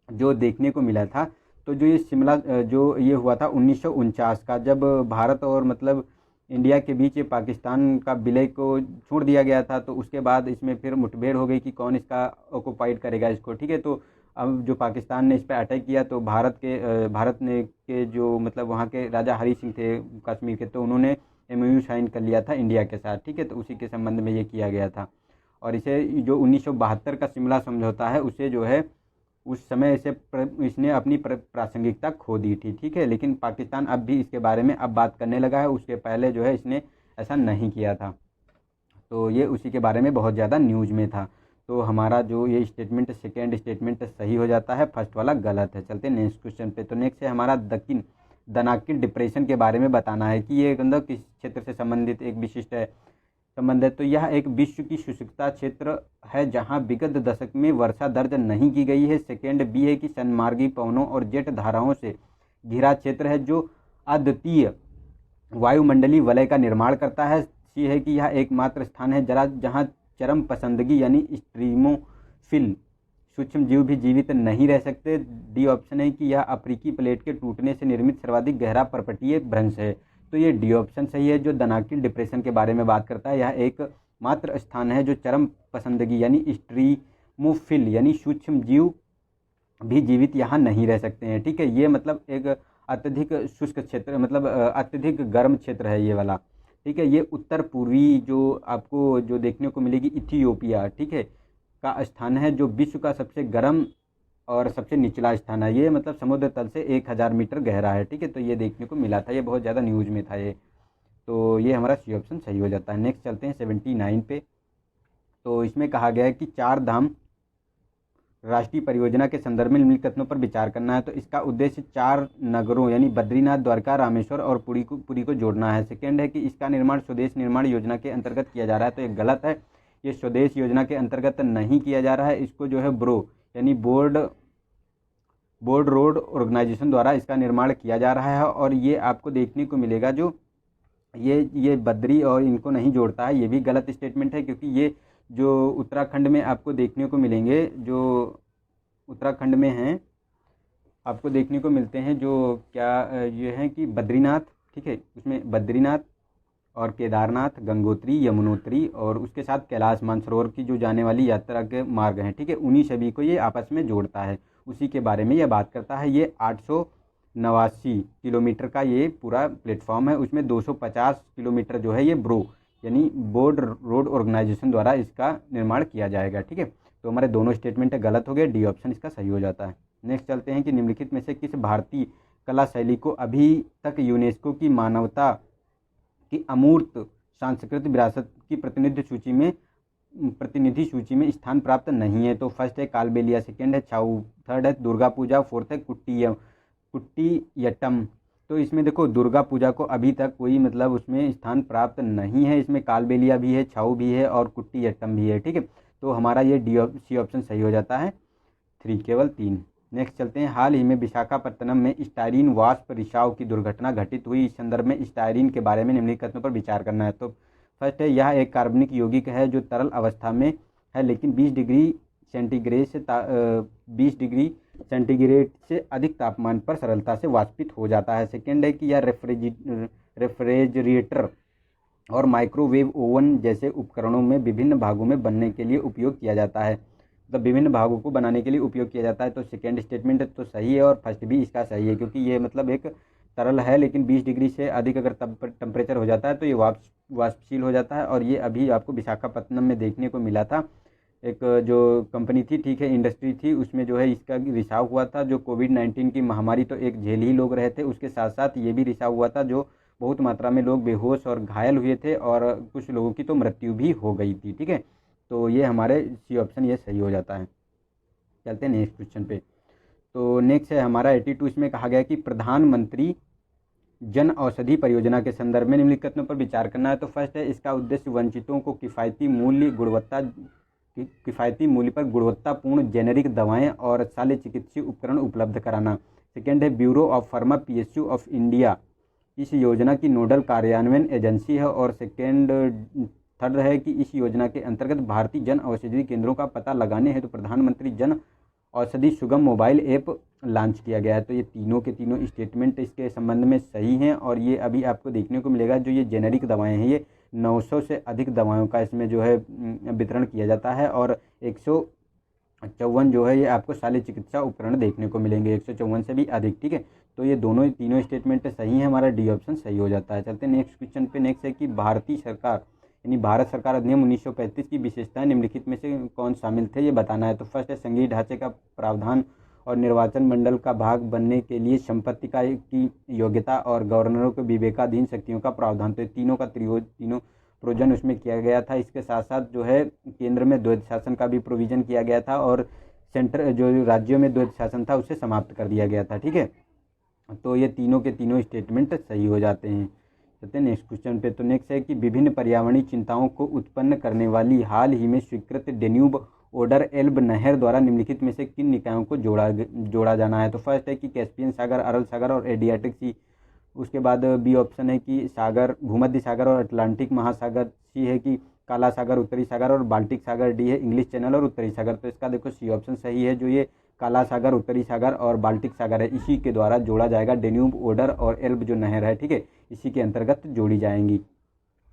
जो देखने को मिला था। तो जो ये शिमला जो ये हुआ था 1949 का, जब भारत और मतलब इंडिया के बीच पाकिस्तान का विलय को छोड़ दिया गया था। तो उसके बाद इसमें फिर मुठभेड़ हो गई कि कौन इसका ऑक्युपाइड करेगा इसको, ठीक है। तो अब जो पाकिस्तान ने इस पर अटैक किया तो भारत ने के जो मतलब वहाँ के राजा हरी सिंह थे कश्मीर के, तो उन्होंने MOU साइन कर लिया था इंडिया के साथ, ठीक है। तो उसी के संबंध में ये किया गया था और इसे जो 1972 का शिमला समझौता है उसे जो है उस समय इसने अपनी प्रासंगिकता खो दी थी, ठीक है। लेकिन पाकिस्तान अब भी इसके बारे में अब बात करने लगा है, उसके पहले जो है इसने ऐसा नहीं किया था। तो ये उसी के बारे में बहुत ज़्यादा न्यूज़ में था। तो हमारा जो ये स्टेटमेंट सेकेंड स्टेटमेंट सही हो जाता है, फर्स्ट वाला गलत है। चलते हैं नेक्स्ट क्वेश्चन पे। तो नेक्स्ट है हमारा दानाकिल डिप्रेशन के बारे में बताना है कि ये मतलब किस क्षेत्र से संबंधित एक विशिष्ट संबंध है। तो यह एक विश्व की शुष्कता क्षेत्र है जहां विगत दशक में वर्षा दर्ज नहीं की गई है। सेकेंड बी है कि सन्मार्गी पवनों और जेट धाराओं से घिरा क्षेत्र है जो अद्वितीय वायुमंडलीय वलय का निर्माण करता है। सी है कि यह एकमात्र स्थान है जहां चरम पसंदगी यानी स्ट्रीमोफिल सूक्ष्म जीव भी जीवित नहीं रह सकते। डी ऑप्शन है कि यह अफ्रीकी प्लेट के टूटने से निर्मित सर्वाधिक गहरा पर्वतीय भ्रंश है। तो ये डी ऑप्शन सही है जो दानाकिल डिप्रेशन के बारे में बात करता है। यह एक मात्र स्थान है जो चरम पसंदगी यानी स्ट्रीमोफिल यानी सूक्ष्म जीव भी जीवित यहाँ नहीं रह सकते हैं, ठीक है। ये मतलब एक अत्यधिक शुष्क क्षेत्र, मतलब अत्यधिक गर्म क्षेत्र है ये वाला, ठीक है। ये उत्तर पूर्वी जो आपको जो देखने को मिलेगी इथियोपिया, ठीक है, का स्थान है, जो विश्व का सबसे गर्म और सबसे निचला स्थान है। ये मतलब समुद्र तल से 1000 मीटर गहरा है, ठीक है। तो ये देखने को मिला था, ये बहुत ज़्यादा न्यूज़ में था ये। तो ये हमारा सी ऑप्शन सही हो जाता है। नेक्स्ट चलते हैं 79 पे। तो इसमें कहा गया है कि 4 धाम राष्ट्रीय परियोजना के संदर्भ में निम्नलिखित कथनों पर विचार करना है। तो इसका उद्देश्य 4 नगरों यानी बद्रीनाथ, द्वारका, रामेश्वर और पुरी को जोड़ना है। सेकेंड है कि इसका निर्माण स्वदेश निर्माण योजना के अंतर्गत किया जा रहा है। तो ये गलत है, ये स्वदेश योजना के अंतर्गत नहीं किया जा रहा है। इसको जो है ब्रो यानी बोर्ड रोड ऑर्गेनाइजेशन द्वारा इसका निर्माण किया जा रहा है। और ये आपको देखने को मिलेगा जो ये बद्री और इनको नहीं जोड़ता है, ये भी गलत स्टेटमेंट है, क्योंकि ये जो उत्तराखंड में आपको देखने को मिलेंगे, जो उत्तराखंड में हैं आपको देखने को मिलते हैं, जो क्या ये हैं कि बद्रीनाथ, ठीक है, उसमें बद्रीनाथ और केदारनाथ, गंगोत्री, यमुनोत्री और उसके साथ कैलाश मानसरोवर की जो जाने वाली यात्रा के मार्ग हैं, ठीक है, उन्हीं सभी को ये आपस में जोड़ता है, उसी के बारे में यह बात करता है। ये 889 किलोमीटर का ये पूरा प्लेटफॉर्म है, उसमें 250 किलोमीटर जो है ये ब्रो यानी बोर्ड रोड ऑर्गेनाइजेशन द्वारा इसका निर्माण किया जाएगा, ठीक है। तो हमारे दोनों स्टेटमेंट गलत हो गए, डी ऑप्शन इसका सही हो जाता है। नेक्स्ट चलते हैं कि निम्नलिखित में से किस भारतीय कला शैली को अभी तक यूनेस्को की मानवता की अमूर्त सांस्कृतिक विरासत की प्रतिनिधि सूची में स्थान प्राप्त नहीं है। तो फर्स्ट है कालबेलिया, सेकेंड है छाऊ, थर्ड है दुर्गा पूजा, फोर्थ है कुट्टियट्टम। तो इसमें देखो दुर्गा पूजा को अभी तक कोई मतलब उसमें स्थान प्राप्त नहीं है, इसमें कालबेलिया भी है, छाऊ भी है और कुट्टियट्टम भी है, ठीक है। तो हमारा ये सी ऑप्शन सही हो जाता है, 3 केवल 3। नेक्स्ट चलते हैं, हाल ही में विशाखापत्तनम में स्टायरीन वाष्प रिसाव की दुर्घटना घटित हुई, इस संदर्भ में स्टायरीन के बारे में निम्नलिखित कथनों पर विचार करना है। तो फर्स्ट है, यह एक कार्बनिक यौगिक है जो तरल अवस्था में है लेकिन 20 डिग्री सेंटीग्रेड से अधिक तापमान पर सरलता से वाष्पित हो जाता है। सेकेंड है कि यह रेफ्रिजरेटर और माइक्रोवेव ओवन जैसे उपकरणों में विभिन्न भागों में बनने के लिए उपयोग किया जाता है, मतलब विभिन्न भागों को बनाने के लिए उपयोग किया जाता है। तो सेकेंड स्टेटमेंट तो सही है और फर्स्ट भी इसका सही है, क्योंकि ये मतलब एक तरल है लेकिन 20 डिग्री से अधिक अगर टेम्परेचर हो जाता है तो ये वाष्पशील हो जाता है। और ये अभी आपको विशाखापत्तनम में देखने को मिला था, एक जो कंपनी थी, ठीक है, इंडस्ट्री थी, उसमें जो है इसका रिसाव हुआ था। जो कोविड-19 की महामारी तो एक झेल ही लोग रहे थे, उसके साथ साथ ये भी रिसाव हुआ था जो बहुत मात्रा में लोग बेहोश और घायल हुए थे और कुछ लोगों की तो मृत्यु भी हो गई थी, ठीक है। तो ये हमारे सी ऑप्शन ये सही हो जाता है। चलते हैं नेक्स्ट क्वेश्चन पे। तो नेक्स्ट है हमारा 82, इसमें कहा गया कि प्रधानमंत्री जन औषधि परियोजना के संदर्भ में निम्नलिखित कथनों पर विचार करना है। तो फर्स्ट है, इसका उद्देश्य वंचितों को किफ़ायती मूल्य पर गुणवत्तापूर्ण जेनेरिक दवाएं और शल्य चिकित्सीय उपकरण उपलब्ध कराना। सेकेंड है, bureau of pharma PSU of India इस योजना की नोडल कार्यान्वयन एजेंसी है। और थर्ड है कि इस योजना के अंतर्गत भारतीय जन औषधि केंद्रों का पता लगाने हेतु प्रधानमंत्री जन औषधि सुगम मोबाइल ऐप लॉन्च किया गया है। तो ये तीनों के तीनों स्टेटमेंट इसके संबंध में सही हैं। और ये अभी आपको देखने को मिलेगा जो ये जेनेरिक दवाएं हैं, ये 900 से अधिक दवाओं का इसमें जो है वितरण किया जाता है और 154 जो है ये आपको शल्य चिकित्सा उपकरण देखने को मिलेंगे, 154 से भी अधिक, ठीक है। तो ये तीनों स्टेटमेंट सही हैं, हमारा डी ऑप्शन सही हो जाता है। चलते हैं नेक्स्ट क्वेश्चन पे। नेक्स्ट है कि भारतीय सरकार यानी भारत सरकार अधिनियम 1935 की विशेषताएं निम्नलिखित में से कौन शामिल थे, ये बताना है। तो फर्स्ट है, संघीय ढांचे का प्रावधान और निर्वाचन मंडल का भाग बनने के लिए संपत्ति की योग्यता और गवर्नरों के विवेकाधीन शक्तियों का प्रावधान। तो तीनों प्रोविजन उसमें किया गया था। इसके साथ साथ जो है केंद्र में द्वैध शासन का भी प्रोविजन किया गया था और सेंटर जो राज्यों में द्वैध शासन था उसे समाप्त कर दिया गया था, ठीक है। तो ये तीनों के तीनों स्टेटमेंट सही हो जाते हैं। चलते हैं नेक्स्ट क्वेश्चन पे। तो नेक्स्ट है कि विभिन्न पर्यावरणीय चिंताओं को उत्पन्न करने वाली हाल ही में स्वीकृत डेन्यूब ओडर एल्ब नहर द्वारा निम्नलिखित में से किन निकायों को जोड़ा जाना है। तो फर्स्ट है कि कैस्पियन सागर, अरल सागर और एडियाटिक सी। उसके बाद बी ऑप्शन है कि भूमध्य सागर और अटलांटिक महासागर। सी है कि काला सागर, उत्तरी सागर और बाल्टिक सागर। डी है इंग्लिश चैनल और उत्तरी सागर। तो इसका देखो सी ऑप्शन सही है, जो ये काला सागर, उत्तरी सागर और बाल्टिक सागर है, इसी के द्वारा जोड़ा जाएगा। डेन्यूब, ओडर और एल्ब जो नहर है, ठीक है, इसी के अंतर्गत जोड़ी जाएंगी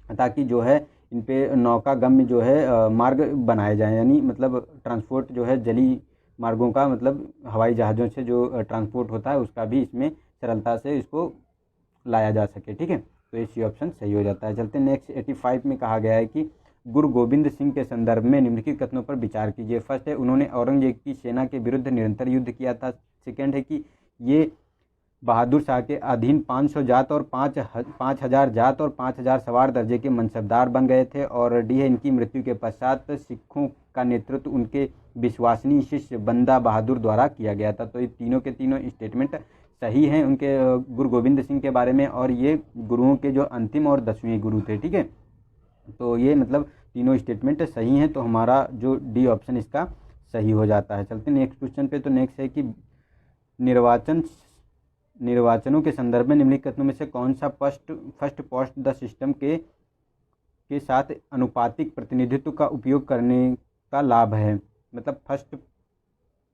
ताकि जो है इन पे नौका गम्य जो है मार्ग बनाए जाएं, यानी मतलब ट्रांसपोर्ट जो है जली मार्गों का, मतलब हवाई जहाज़ों से जो ट्रांसपोर्ट होता है उसका भी इसमें सरलता से इसको लाया जा सके। ठीक है, तो ये सी ऑप्शन सही हो जाता है। चलते नेक्स्ट 85 में कहा गया है कि गुरु गोविंद सिंह के संदर्भ में निम्नलिखित कथनों पर विचार कीजिए। फर्स्ट है, उन्होंने औरंगजेब की सेना के विरुद्ध निरंतर युद्ध किया था। सेकेंड है कि ये बहादुर शाह के अधीन 500 जात और 5,000 जात और 5,000 सवार दर्जे के मनसबदार बन गए थे। और डी है, इनकी मृत्यु के पश्चात सिखों का नेतृत्व उनके विश्वसनीय शिष्य बंदा बहादुर द्वारा किया गया था। तो ये तीनों के तीनों स्टेटमेंट सही हैं उनके गुरु गोविंद सिंह के बारे में, और ये गुरुओं के जो अंतिम और 10वें गुरु थे। ठीक है, तो ये मतलब तीनों स्टेटमेंट सही हैं, तो हमारा जो डी ऑप्शन इसका सही हो जाता है। चलते नेक्स्ट क्वेश्चन पे। तो नेक्स्ट है कि निर्वाचनों के संदर्भ में निम्नलिखित कथनों में से कौन सा फर्स्ट पास्ट द सिस्टम के साथ अनुपातिक प्रतिनिधित्व का उपयोग करने का लाभ है। मतलब फर्स्ट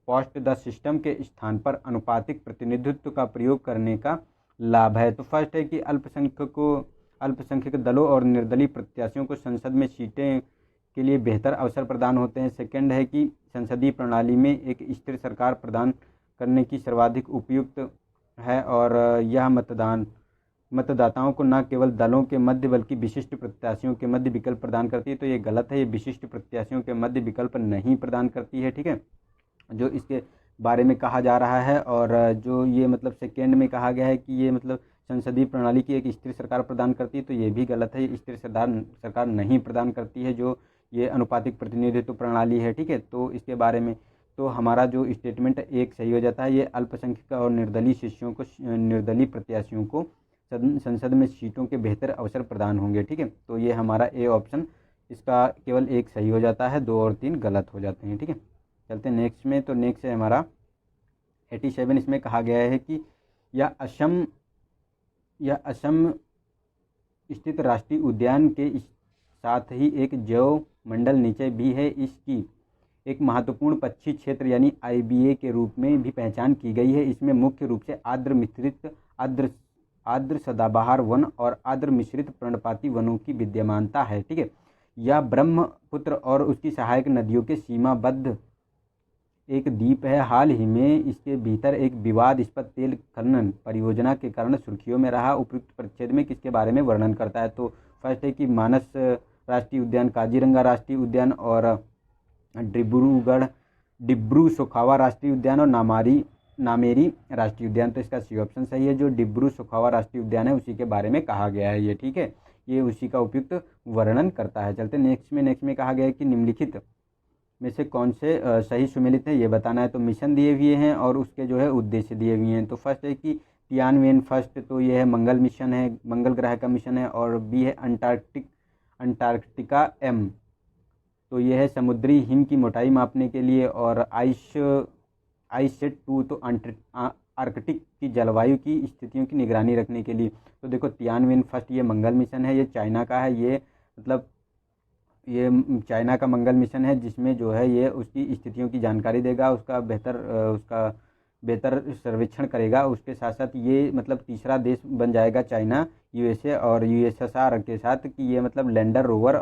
पास्ट द सिस्टम के स्थान पर अनुपातिक प्रतिनिधित्व का प्रयोग करने का लाभ है। तो फर्स्ट है कि अल्पसंख्यक दलों और निर्दलीय प्रत्याशियों को संसद में सीटें के लिए बेहतर अवसर प्रदान होते हैं। सेकंड है कि संसदीय प्रणाली में एक स्थिर सरकार प्रदान करने की सर्वाधिक उपयुक्त है, और यह मतदाताओं को न केवल दलों के मध्य बल्कि विशिष्ट प्रत्याशियों के मध्य विकल्प प्रदान करती है। तो ये गलत है, ये विशिष्ट प्रत्याशियों के मध्य विकल्प नहीं प्रदान करती है। ठीक है, जो इसके बारे में कहा जा रहा है। और जो ये मतलब सेकेंड में कहा गया है कि ये मतलब संसदीय प्रणाली की एक स्थिर सरकार प्रदान करती है, तो ये भी गलत है, ये स्थिर सरकार नहीं प्रदान करती है जो ये अनुपातिक प्रतिनिधित्व प्रणाली है। ठीक है, तो इसके बारे में तो हमारा जो स्टेटमेंट एक सही हो जाता है। ये अल्पसंख्यक और निर्दलीय प्रत्याशियों को संसद में सीटों के बेहतर अवसर प्रदान होंगे। ठीक है, तो ये हमारा ए ऑप्शन इसका केवल एक सही हो जाता है, 2 और 3 गलत हो जाते हैं। ठीक है, चलते हैं नेक्स्ट में। तो नेक्स्ट है हमारा 87। इसमें कहा गया है कि यह असम स्थित राष्ट्रीय उद्यान के साथ ही एक जैव मंडल नीचे भी है। इसकी एक महत्वपूर्ण पक्षी क्षेत्र यानी IBA के रूप में भी पहचान की गई है। इसमें मुख्य रूप से आर्द्र सदाबहार वन और आर्द्र मिश्रित पर्णपाती वनों की विद्यमानता है। ठीक है, यह ब्रह्मपुत्र और उसकी सहायक नदियों के सीमाबद्ध एक द्वीप है। हाल ही में इसके भीतर एक विवादास्पद तेल खनन परियोजना के कारण सुर्खियों में रहा। उपयुक्त परिच्छेद में किसके बारे में वर्णन करता है। तो फर्स्ट है कि मानस राष्ट्रीय उद्यान, काजीरंगा राष्ट्रीय उद्यान और डिब्रू सोखावा राष्ट्रीय उद्यान और नामेरी राष्ट्रीय उद्यान। तो इसका सी ऑप्शन सही है, जो डिब्रू सोखावा राष्ट्रीय उद्यान है उसी के बारे में कहा गया है ये। ठीक है, ये उसी का उपयुक्त वर्णन करता है। चलते नेक्स्ट में कहा गया है कि निम्नलिखित में से कौन से सही सुमेलित है ये बताना है। तो मिशन दिए हुए हैं और उसके जो है उद्देश्य दिए हुए हैं। तो फर्स्ट है कि तियानवेन फर्स्ट, तो ये है मंगल मिशन है, मंगल ग्रह का मिशन है। और बी है अंटार्कटिका M, तो यह है समुद्री हिम की मोटाई मापने के लिए। और आइससेट 2, तो आर्कटिक की जलवायु की स्थितियों की निगरानी रखने के लिए। तो देखो तियानवेन फर्स्ट ये मंगल मिशन है, ये चाइना का है। ये मतलब ये चाइना का मंगल मिशन है जिसमें जो है ये उसकी स्थितियों की जानकारी देगा, उसका बेहतर सर्वेक्षण करेगा। उसके साथ साथ ये मतलब तीसरा देश बन जाएगा चाइना, USA और USSR के साथ कि ये मतलब लैंडर रोवर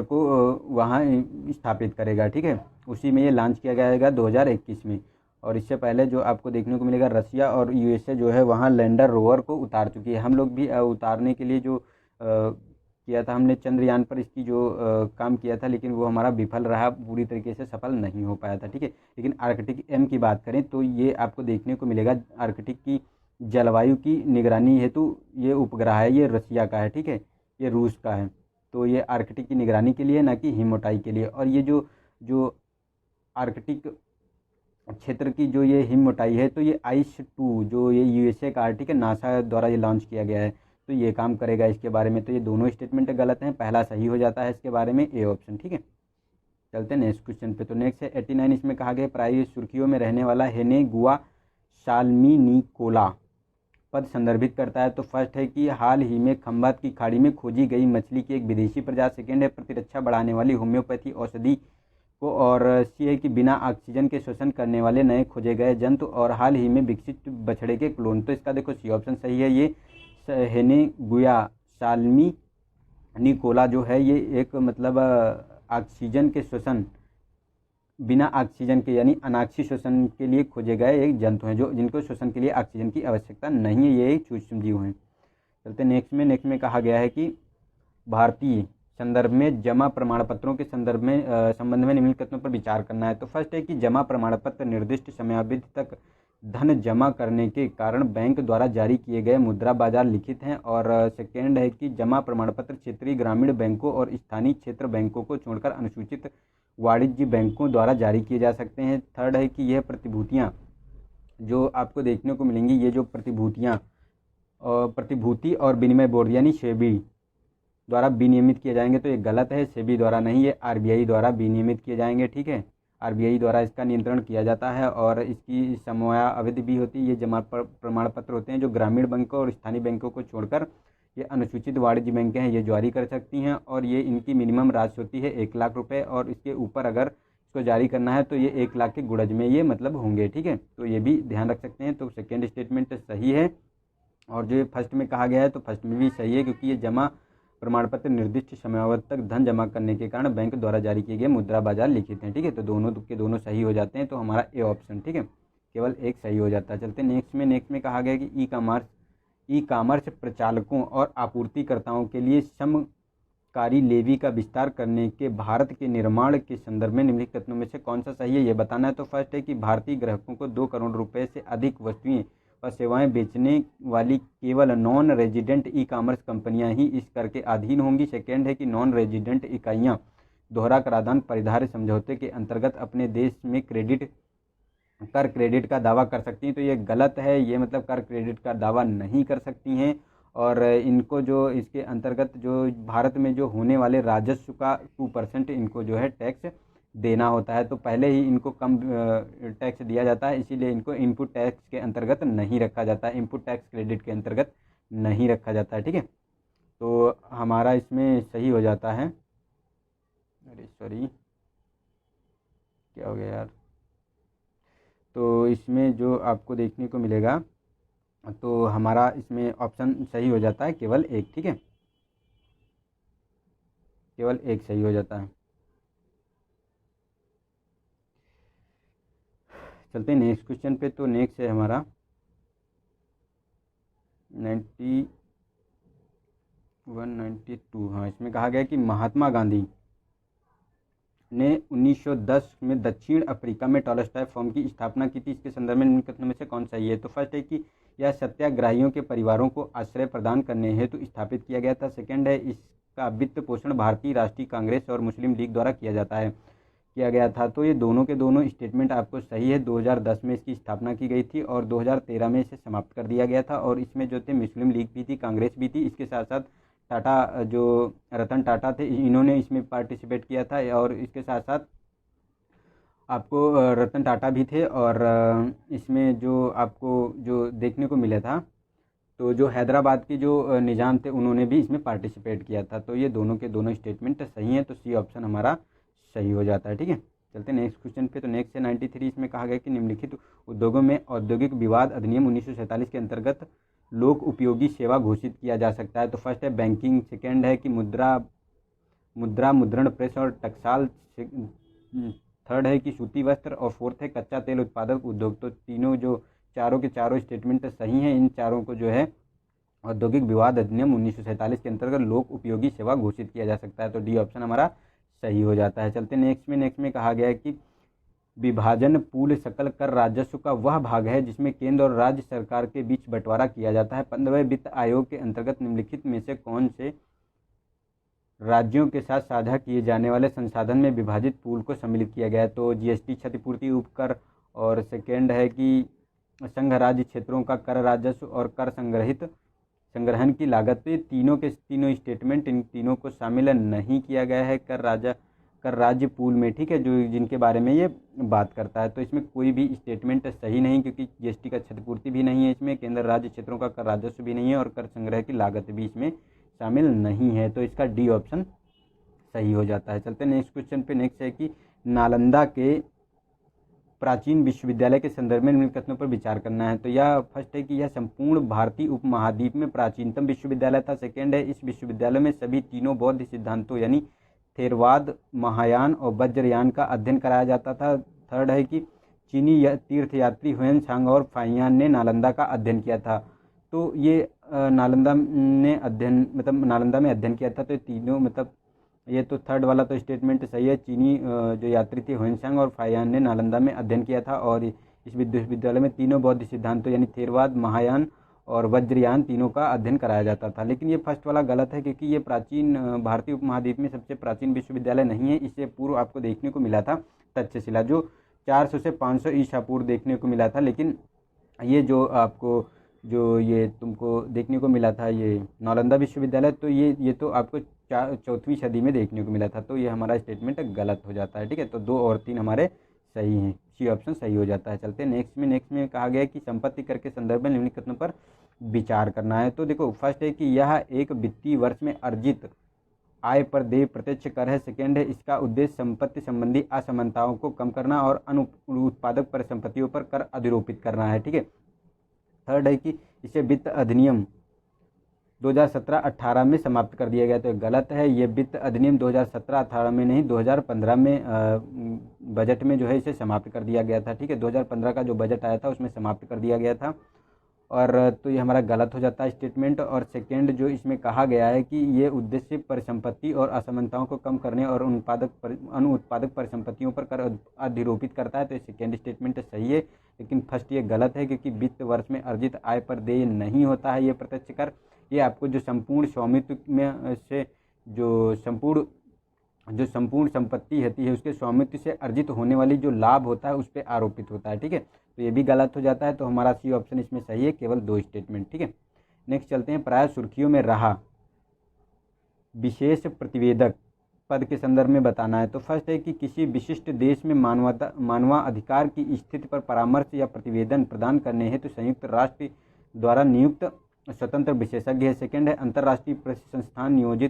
को वहाँ स्थापित करेगा। ठीक है, उसी में ये लॉन्च किया जाएगा 2021 में। और इससे पहले जो आपको देखने को मिलेगा रसिया और USA जो है वहाँ लैंडर रोवर को उतार चुकी है। हम लोग भी उतारने के लिए जो किया था, हमने चंद्रयान पर इसकी जो काम किया था, लेकिन वो हमारा विफल रहा, पूरी तरीके से सफल नहीं हो पाया था। ठीक है, लेकिन आर्कटिक M की बात करें तो ये आपको देखने को मिलेगा आर्कटिक की जलवायु की निगरानी हेतु ये उपग्रह है, ये रसिया का है। ठीक है, ये रूस का है। तो ये आर्कटिक की निगरानी के लिए, ना कि हिम मोटाई के लिए। और ये जो आर्कटिक क्षेत्र की जो ये हिम मोटाई है, तो ये आइस 2 जो ये USA का आर्टिक है, नासा द्वारा ये लॉन्च किया गया है, तो ये काम करेगा इसके बारे में। तो ये दोनों स्टेटमेंट गलत हैं, पहला सही हो जाता है इसके बारे में, ए ऑप्शन। ठीक है, चलते हैं नेक्स्ट क्वेश्चन पे। तो नेक्स्ट है 89। इसमें कहा गया प्रायः सुर्खियों में रहने वाला हेने गुआ साल्मिनिकोला पद संदर्भित करता है। तो फर्स्ट है कि हाल ही में खंबात की खाड़ी में खोजी गई मछली की एक विदेशी प्रजाति। सेकेंड है प्रतिरक्षा बढ़ाने वाली होम्योपैथी औषधि को। और सी है कि बिना ऑक्सीजन के श्वसन करने वाले नए खोजे गए जंतु और हाल ही में विकसित बछड़े के क्लोन। तो इसका देखो सी ऑप्शन सही है, ये हेने गुया साल्मिनिकोला जो है ये एक मतलब ऑक्सीजन के श्वसन बिना ऑक्सीजन के यानी अनाक्षी श्वसन के लिए खोजे गए एक जंतु हैं, जो जिनको श्वसन के लिए ऑक्सीजन की आवश्यकता नहीं है, ये एक सूक्ष्म जीव हैं। चलते नेक्स्ट में कहा गया है कि भारतीय संदर्भ में जमा प्रमाण पत्रों के संबंध में निम्नलिखित कथनों पर विचार करना है। तो फर्स्ट है कि जमा प्रमाण पत्र निर्दिष्ट समयावधि तक धन जमा करने के कारण बैंक द्वारा जारी किए गए मुद्रा बाजार लिखित हैं। और सेकेंड है कि जमा प्रमाण पत्र क्षेत्रीय ग्रामीण बैंकों और स्थानीय क्षेत्र बैंकों को छोड़कर अनुसूचित वाणिज्य बैंकों द्वारा जारी किए जा सकते हैं। थर्ड है कि यह प्रतिभूतियाँ जो आपको देखने को मिलेंगी, ये जो प्रतिभूति और विनिमय बोर्ड यानी सेबी द्वारा विनियमित किए जाएंगे, तो ये गलत है। सेबी द्वारा नहीं, ये आरबीआई द्वारा विनियमित किए जाएंगे, ठीक है। आरबीआई द्वारा इसका नियंत्रण किया जाता है और इसकी समयावधि भी होती है। ये जमा प्रमाण पत्र होते हैं जो ग्रामीण बैंकों और स्थानीय बैंकों को छोड़कर ये अनुसूचित वाणिज्य बैंकें हैं, ये जारी कर सकती हैं। और ये इनकी मिनिमम राशि होती है 1 लाख रुपए, और इसके ऊपर अगर इसको जारी करना है तो ये 1 लाख के गुणज में ये मतलब होंगे, ठीक है। तो ये भी ध्यान रख सकते हैं। तो सेकेंड स्टेटमेंट सही है। और जो फर्स्ट में कहा गया है तो फर्स्ट में भी सही है, क्योंकि ये जमा प्रमाण पत्र निर्दिष्ट समयावधि तक धन जमा करने के कारण बैंक द्वारा जारी किए गए मुद्रा बाजार लिखित हैं, ठीक है। तो दोनों के दोनों सही हो जाते हैं। तो हमारा ए ऑप्शन, ठीक है, केवल एक सही हो जाता है। चलते नेक्स्ट में कहा गया है कि ई कामर्स प्रचालकों और आपूर्तिकर्ताओं के लिए समकारी लेवी का विस्तार करने के भारत के निर्माण के संदर्भ में निम्नलिखित कथनों में से कौन सा सही है, ये बताना है। तो फर्स्ट है कि भारतीय ग्राहकों को 2 करोड़ रुपए से अधिक वस्तुएं और सेवाएं बेचने वाली केवल नॉन रेजिडेंट ई कॉमर्स कंपनियां ही इस कर के अधीन होंगी। सेकेंड है कि नॉन रेजिडेंट इकाइयां दोहरा कराधान परिधार्य समझौते के अंतर्गत अपने देश में कर क्रेडिट का दावा कर सकती हैं। तो ये गलत है, ये मतलब कर क्रेडिट का दावा नहीं कर सकती हैं। और इनको जो इसके अंतर्गत जो भारत में जो होने वाले राजस्व का 2% इनको जो है टैक्स देना होता है। तो पहले ही इनको कम टैक्स दिया जाता है, इसीलिए इनको इनपुट टैक्स के अंतर्गत नहीं रखा जाता है, इनपुट टैक्स क्रेडिट के अंतर्गत नहीं रखा जाता है, ठीक है। तो हमारा इसमें सही हो जाता है। अरे सॉरी, क्या हो गया यार। तो इसमें जो आपको देखने को मिलेगा, तो हमारा इसमें ऑप्शन सही हो जाता है केवल एक, ठीक है, केवल एक सही हो जाता है। चलते हैं नेक्स्ट क्वेश्चन पे। तो नेक्स्ट है हमारा 192। हाँ, इसमें कहा गया कि महात्मा गांधी ने 1910 में दक्षिण अफ्रीका में टॉलस्टॉय फर्म की स्थापना की थी। इसके संदर्भ में निम्नलिखित कथनों में से कौन सही है। तो फर्स्ट है कि यह सत्याग्रहियों के परिवारों को आश्रय प्रदान करने हेतु स्थापित किया गया था। सेकेंड है इसका वित्त पोषण भारतीय राष्ट्रीय कांग्रेस और मुस्लिम लीग द्वारा किया गया था। तो ये दोनों के दोनों स्टेटमेंट आपको सही है। 2010 में इसकी स्थापना की गई थी और 2013 में इसे समाप्त कर दिया गया था। और इसमें जो थे मुस्लिम लीग भी थी, कांग्रेस भी थी, इसके साथ साथ टाटा जो रतन टाटा थे इन्होंने इसमें पार्टिसिपेट किया था। और इसके साथ साथ आपको रतन टाटा भी थे। और इसमें जो आपको जो देखने को मिला था, तो जो हैदराबाद के जो निज़ाम थे उन्होंने भी इसमें पार्टिसिपेट किया था। तो ये दोनों के दोनों स्टेटमेंट सही हैं। तो सी ऑप्शन हमारा सही हो जाता है, ठीक है। चलते हैं नेक्स्ट क्वेश्चन पे। तो नेक्स्ट है 93। इसमें कहा गया कि निम्नलिखित उद्योगों में औद्योगिक विवाद अधिनियम 1947 के अंतर्गत लोक उपयोगी सेवा घोषित किया जा सकता है। तो फर्स्ट है बैंकिंग, सेकेंड है कि मुद्रण प्रेस और टक्साल, थर्ड है कि सूती वस्त्र, और फोर्थ है कच्चा तेल उत्पादक उद्योग। तो तीनों जो चारों के चारों स्टेटमेंट सही हैं। इन चारों को जो है औद्योगिक विवाद अधिनियम 1947 के अंतर्गत लोक उपयोगी सेवा घोषित किया जा सकता है। तो डी ऑप्शन हमारा सही हो जाता है। चलते नेक्स्ट में कहा गया है कि विभाजन पूल सकल कर राजस्व का वह भाग है जिसमें केंद्र और राज्य सरकार के बीच बंटवारा किया जाता है। 15वें वित्त आयोग के अंतर्गत निम्नलिखित में से कौन से राज्यों के साथ साझा किए जाने वाले संसाधन में विभाजित पूल को सम्मिलित किया गया है। तो जीएसटी, क्षतिपूर्ति उपकर, और सेकेंड है कि संघ राज्य क्षेत्रों का कर राजस्व और कर संग्रहण की लागत। तो ये तीनों के तीनों स्टेटमेंट, इन तीनों को शामिल नहीं किया गया है कर राज्य पूल में, ठीक है, जो जिनके बारे में ये बात करता है। तो इसमें कोई भी स्टेटमेंट सही नहीं, क्योंकि जीएसटी का क्षतिपूर्ति भी नहीं है इसमें, केंद्र राज्य क्षेत्रों का कर राजस्व भी नहीं है, और कर संग्रह की लागत भी इसमें शामिल नहीं है। तो इसका डी ऑप्शन सही हो जाता है। चलते नेक्स्ट क्वेश्चन पे। नेक्स्ट है कि नालंदा के प्राचीन विश्वविद्यालय के संदर्भ में निम्नलिखित कथनों पर विचार करना है। तो यह फर्स्ट है कि यह संपूर्ण भारतीय उपमहाद्वीप में प्राचीनतम विश्वविद्यालय था। सेकेंड है इस विश्वविद्यालय में सभी तीनों बौद्ध सिद्धांतों यानी थेरवाद, महायान और वज्रयान का अध्ययन कराया जाता था। थर्ड है कि चीनी तीर्थयात्री हुएन सांग और फाहियान ने नालंदा का अध्ययन किया था। तो ये नालंदा में अध्ययन किया था। तो ये तीनों मतलब ये तो थर्ड वाला तो स्टेटमेंट सही है। चीनी जो यात्री थे हुएनसांग और फाहियान ने नालंदा में अध्ययन किया था और इस विश्वविद्यालय में तीनों बौद्ध सिद्धांतों यानी थेरवाद, महायान और वज्रयान तीनों का अध्ययन कराया जाता था। लेकिन ये फर्स्ट वाला गलत है क्योंकि ये प्राचीन भारतीय उपमहाद्वीप में सबसे प्राचीन विश्वविद्यालय नहीं है। इससे पूर्व आपको देखने को मिला था तक्षशिला, जो 400 से 500 ईसा पूर्व देखने को मिला था। लेकिन ये जो आपको जो ये तुमको देखने को मिला था ये नालंदा विश्वविद्यालय, तो ये तो आपको 4वीं सदी में देखने को मिला था। तो ये हमारा स्टेटमेंट गलत हो जाता है। ठीक है, तो 2 और 3 हमारे सही हैं, सी ऑप्शन सही हो जाता है। चलते हैं नेक्स्ट में कहा गया है कि संपत्ति कर के संदर्भ में निम्नलिखित कथनों पर विचार करना है। तो देखो फर्स्ट है कि यह एक वित्तीय वर्ष में अर्जित आय पर देय प्रत्यक्ष कर है। सेकेंड है इसका उद्देश्य संपत्ति संबंधी असमानताओं को कम करना और अनुत्पादक परिसंपत्तियों पर कर अधिरोपित करना है। ठीक है, थर्ड है कि इसे वित्त अधिनियम 2017-18 में समाप्त कर दिया गया। तो गलत है, ये वित्त अधिनियम 2017-18 में नहीं 2015 में बजट में जो है इसे समाप्त कर दिया गया था। ठीक है, 2015 का जो बजट आया था उसमें समाप्त कर दिया गया था। और तो ये हमारा गलत हो जाता है स्टेटमेंट। और सेकेंड जो इसमें कहा गया है कि ये उद्देश्य परिसंपत्ति और असमानताओं को कम करने और अनुत्पादक परिसंपत्तियों पर कर अधिरोपित करता है। तो ये सेकेंड स्टेटमेंट सही है। लेकिन फर्स्ट ये गलत है क्योंकि वित्त वर्ष में अर्जित आय पर देय नहीं होता है ये प्रत्यक्ष कर। ये आपको जो संपूर्ण स्वामित्व में से जो संपूर्ण संपत्ति होती है उसके स्वामित्व से अर्जित होने वाली जो लाभ होता है उस पर आरोपित होता है। ठीक है, तो ये भी गलत हो जाता है। तो हमारा सी ऑप्शन इसमें सही है, केवल 2 स्टेटमेंट। ठीक है, नेक्स्ट चलते हैं। प्राय सुर्खियों में रहा विशेष प्रतिवेदक पद के संदर्भ में बताना है। तो फर्स्ट है कि किसी विशिष्ट देश में मानवाधिकार की स्थिति पर परामर्श या प्रतिवेदन प्रदान करने हेतु संयुक्त राष्ट्र द्वारा नियुक्त स्वतंत्र विशेषज्ञ है। सेकेंड है अंतर्राष्ट्रीय प्रेस संस्थान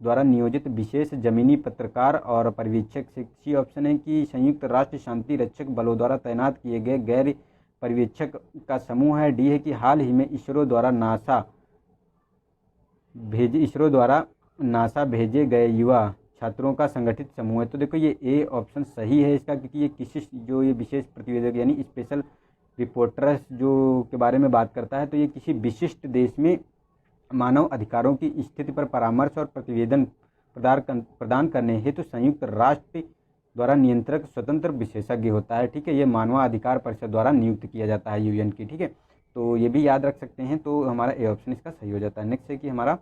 द्वारा नियोजित विशेष जमीनी पत्रकार और पर्यवेक्षक। सी ऑप्शन है कि संयुक्त राष्ट्र शांति रक्षक बलों द्वारा तैनात किए गए गैर पर्यवेक्षक का समूह है। डी है कि हाल ही में इसरो द्वारा नासा भेजे गए युवा छात्रों का संगठित समूह है। तो देखो ये ए ऑप्शन सही है इसका, क्योंकि ये किसी जो ये विशेष प्रतिवेदक यानी स्पेशल रिपोर्टर्स जो के बारे में बात करता है, तो ये किसी विशिष्ट देश में मानव अधिकारों की स्थिति पर परामर्श और प्रतिवेदन प्रदान करने हेतु संयुक्त राष्ट्र द्वारा नियंत्रक स्वतंत्र विशेषज्ञ होता है। ठीक है, ये मानवाधिकार परिषद द्वारा नियुक्त किया जाता है यूएन की। ठीक है, तो ये भी याद रख सकते हैं। तो हमारा ए ऑप्शन इसका सही हो जाता है। नेक्स्ट है कि हमारा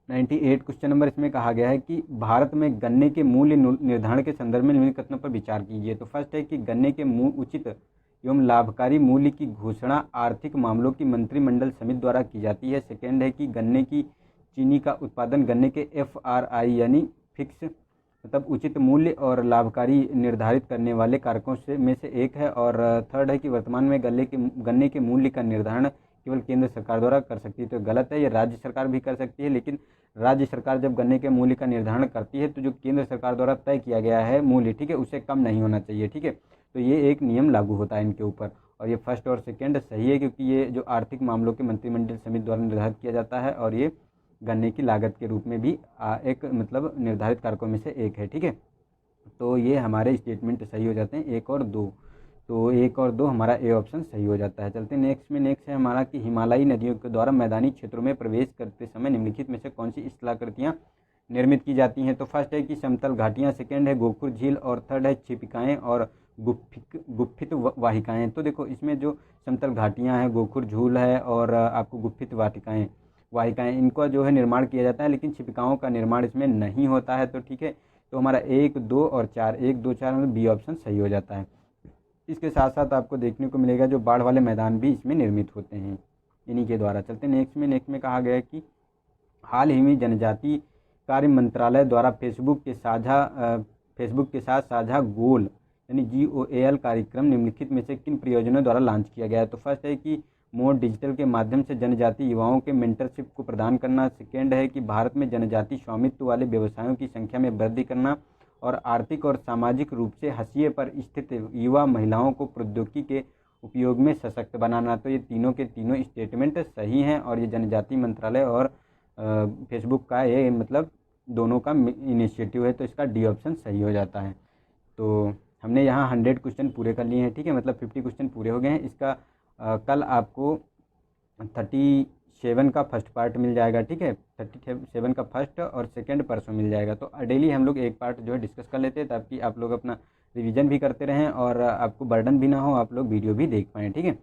98 क्वेश्चन नंबर, इसमें कहा गया है कि भारत में गन्ने के मूल्य निर्धारण के संदर्भ में निम्नलिखित कथनों पर विचार कीजिए। तो फर्स्ट है कि गन्ने के उचित एवं लाभकारी मूल्य की घोषणा आर्थिक मामलों की मंत्रिमंडल समिति द्वारा की जाती है। सेकेंड है कि गन्ने की चीनी का उत्पादन गन्ने के FRI यानी फिक्स मतलब उचित मूल्य और लाभकारी निर्धारित करने वाले कारकों में से एक है। और थर्ड है कि वर्तमान में गन्ने के मूल्य का निर्धारण केवल केंद्र सरकार द्वारा कर सकती है। तो गलत है, ये राज्य सरकार भी कर सकती है। लेकिन राज्य सरकार जब गन्ने के मूल्य का निर्धारण करती है तो जो केंद्र सरकार द्वारा तय किया गया है मूल्य, ठीक है, उससे कम नहीं होना चाहिए। ठीक है, तो ये एक नियम लागू होता है इनके ऊपर। और ये फर्स्ट और सेकेंड सही है क्योंकि ये जो आर्थिक मामलों के मंत्रिमंडल समिति द्वारा निर्धारित किया जाता है और ये गन्ने की लागत के रूप में भी एक मतलब निर्धारित कारकों में से एक है। ठीक है, तो ये हमारे स्टेटमेंट सही हो जाते हैं 1 और 2। तो 1 और 2 हमारा ए ऑप्शन सही हो जाता है। चलते हैं नेक्स्ट है हमारा कि हिमालयी नदियों के द्वारा मैदानी क्षेत्रों में प्रवेश करते समय निम्नलिखित में से कौन सी स्थलाकृतियाँ निर्मित की जाती हैं। तो फर्स्ट है कि समतल घाटियाँ, सेकेंड है गोखुर झील और थर्ड है छिपिकाएँ और गुफित वाहिकाएँ। तो देखो इसमें जो समतल घाटियाँ हैं, गोखुर झील है और आपको गुफित वाहिकाएँ, इनका जो है निर्माण किया जाता है, लेकिन छिपिकाओं का निर्माण इसमें नहीं होता है। तो ठीक है, तो हमारा 1, 2 और 4 1, 2, 4 मतलब बी ऑप्शन सही हो जाता है। इसके साथ साथ आपको देखने को मिलेगा जो बाढ़ वाले मैदान भी इसमें निर्मित होते हैं इन्हीं के द्वारा। चलते हैं नेक्स्ट में कहा गया है कि हाल ही में जनजातीय कार्य मंत्रालय द्वारा फेसबुक के साथ साझा गोल यानी GOAL कार्यक्रम निम्नलिखित में से किन प्रयोजनों द्वारा लॉन्च किया गया है। तो फर्स्ट है कि मोड डिजिटल के माध्यम से जनजातीय युवाओं के मेंटरशिप को प्रदान करना। सेकेंड है कि भारत में जनजातीय स्वामित्व वाले व्यवसायों की संख्या में वृद्धि करना और आर्थिक और सामाजिक रूप से हाशिए पर स्थित युवा महिलाओं को प्रौद्योगिकी के उपयोग में सशक्त बनाना। तो ये तीनों के तीनों स्टेटमेंट सही हैं और ये जनजातीय मंत्रालय और फेसबुक का ये मतलब दोनों का इनिशिएटिव है, तो इसका डी ऑप्शन सही हो जाता है। तो हमने यहाँ 100 क्वेश्चन पूरे कर लिए हैं, ठीक है, मतलब 50 क्वेश्चन पूरे हो गए हैं। इसका कल आपको 37 का फर्स्ट पार्ट मिल जाएगा, ठीक है, 37 का फर्स्ट और सेकंड परसों मिल जाएगा। तो डेली हम लोग एक पार्ट जो है डिस्कस कर लेते हैं, ताकि आप लोग अपना रिवीजन भी करते रहें और आपको बर्डन भी ना हो, आप लोग वीडियो भी देख पाएँ, ठीक है।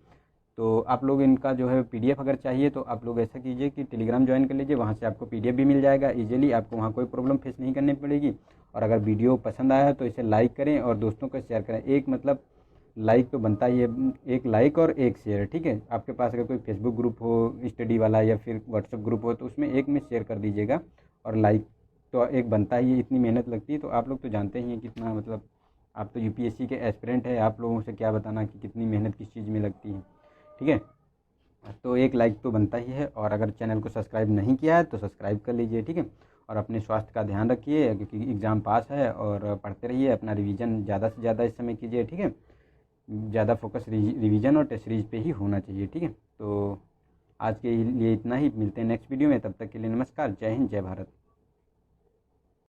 तो आप लोग इनका जो है पीडीएफ अगर चाहिए तो आप लोग ऐसा कीजिए कि टेलीग्राम ज्वाइन कर लीजिए, वहाँ से आपको पीडीएफ भी मिल जाएगा ईजिली, आपको वहाँ कोई प्रॉब्लम फेस नहीं करनी पड़ेगी। और अगर वीडियो पसंद आया तो इसे लाइक करें और दोस्तों को शेयर करें। एक मतलब लाइक तो बनता ही है, एक लाइक और एक शेयर, ठीक है। आपके पास अगर कोई फेसबुक ग्रुप हो स्टडी वाला या फिर व्हाट्सएप ग्रुप हो तो उसमें एक में शेयर कर दीजिएगा। और लाइक तो एक बनता ही है, इतनी मेहनत लगती है। तो आप लोग तो जानते ही हैं कितना, मतलब आप तो यूपीएससी के एस्पिरेंट है, आप लोगों से क्या बताना कि कितनी मेहनत किस चीज़ में लगती है, ठीक है। तो एक लाइक तो बनता ही है। और अगर चैनल को सब्सक्राइब नहीं किया है तो सब्सक्राइब कर लीजिए, ठीक है। और अपने स्वास्थ्य का ध्यान रखिए, क्योंकि एग्ज़ाम पास है, और पढ़ते रहिए, अपना रिवीजन ज़्यादा से ज़्यादा इस समय कीजिए, ठीक है। ज़्यादा फोकस रिवीजन और टेस्ट सीरीज पे ही होना चाहिए, ठीक है। तो आज के लिए इतना ही, मिलते हैं नेक्स्ट वीडियो में, तब तक के लिए नमस्कार, जय हिंद, जय भारत।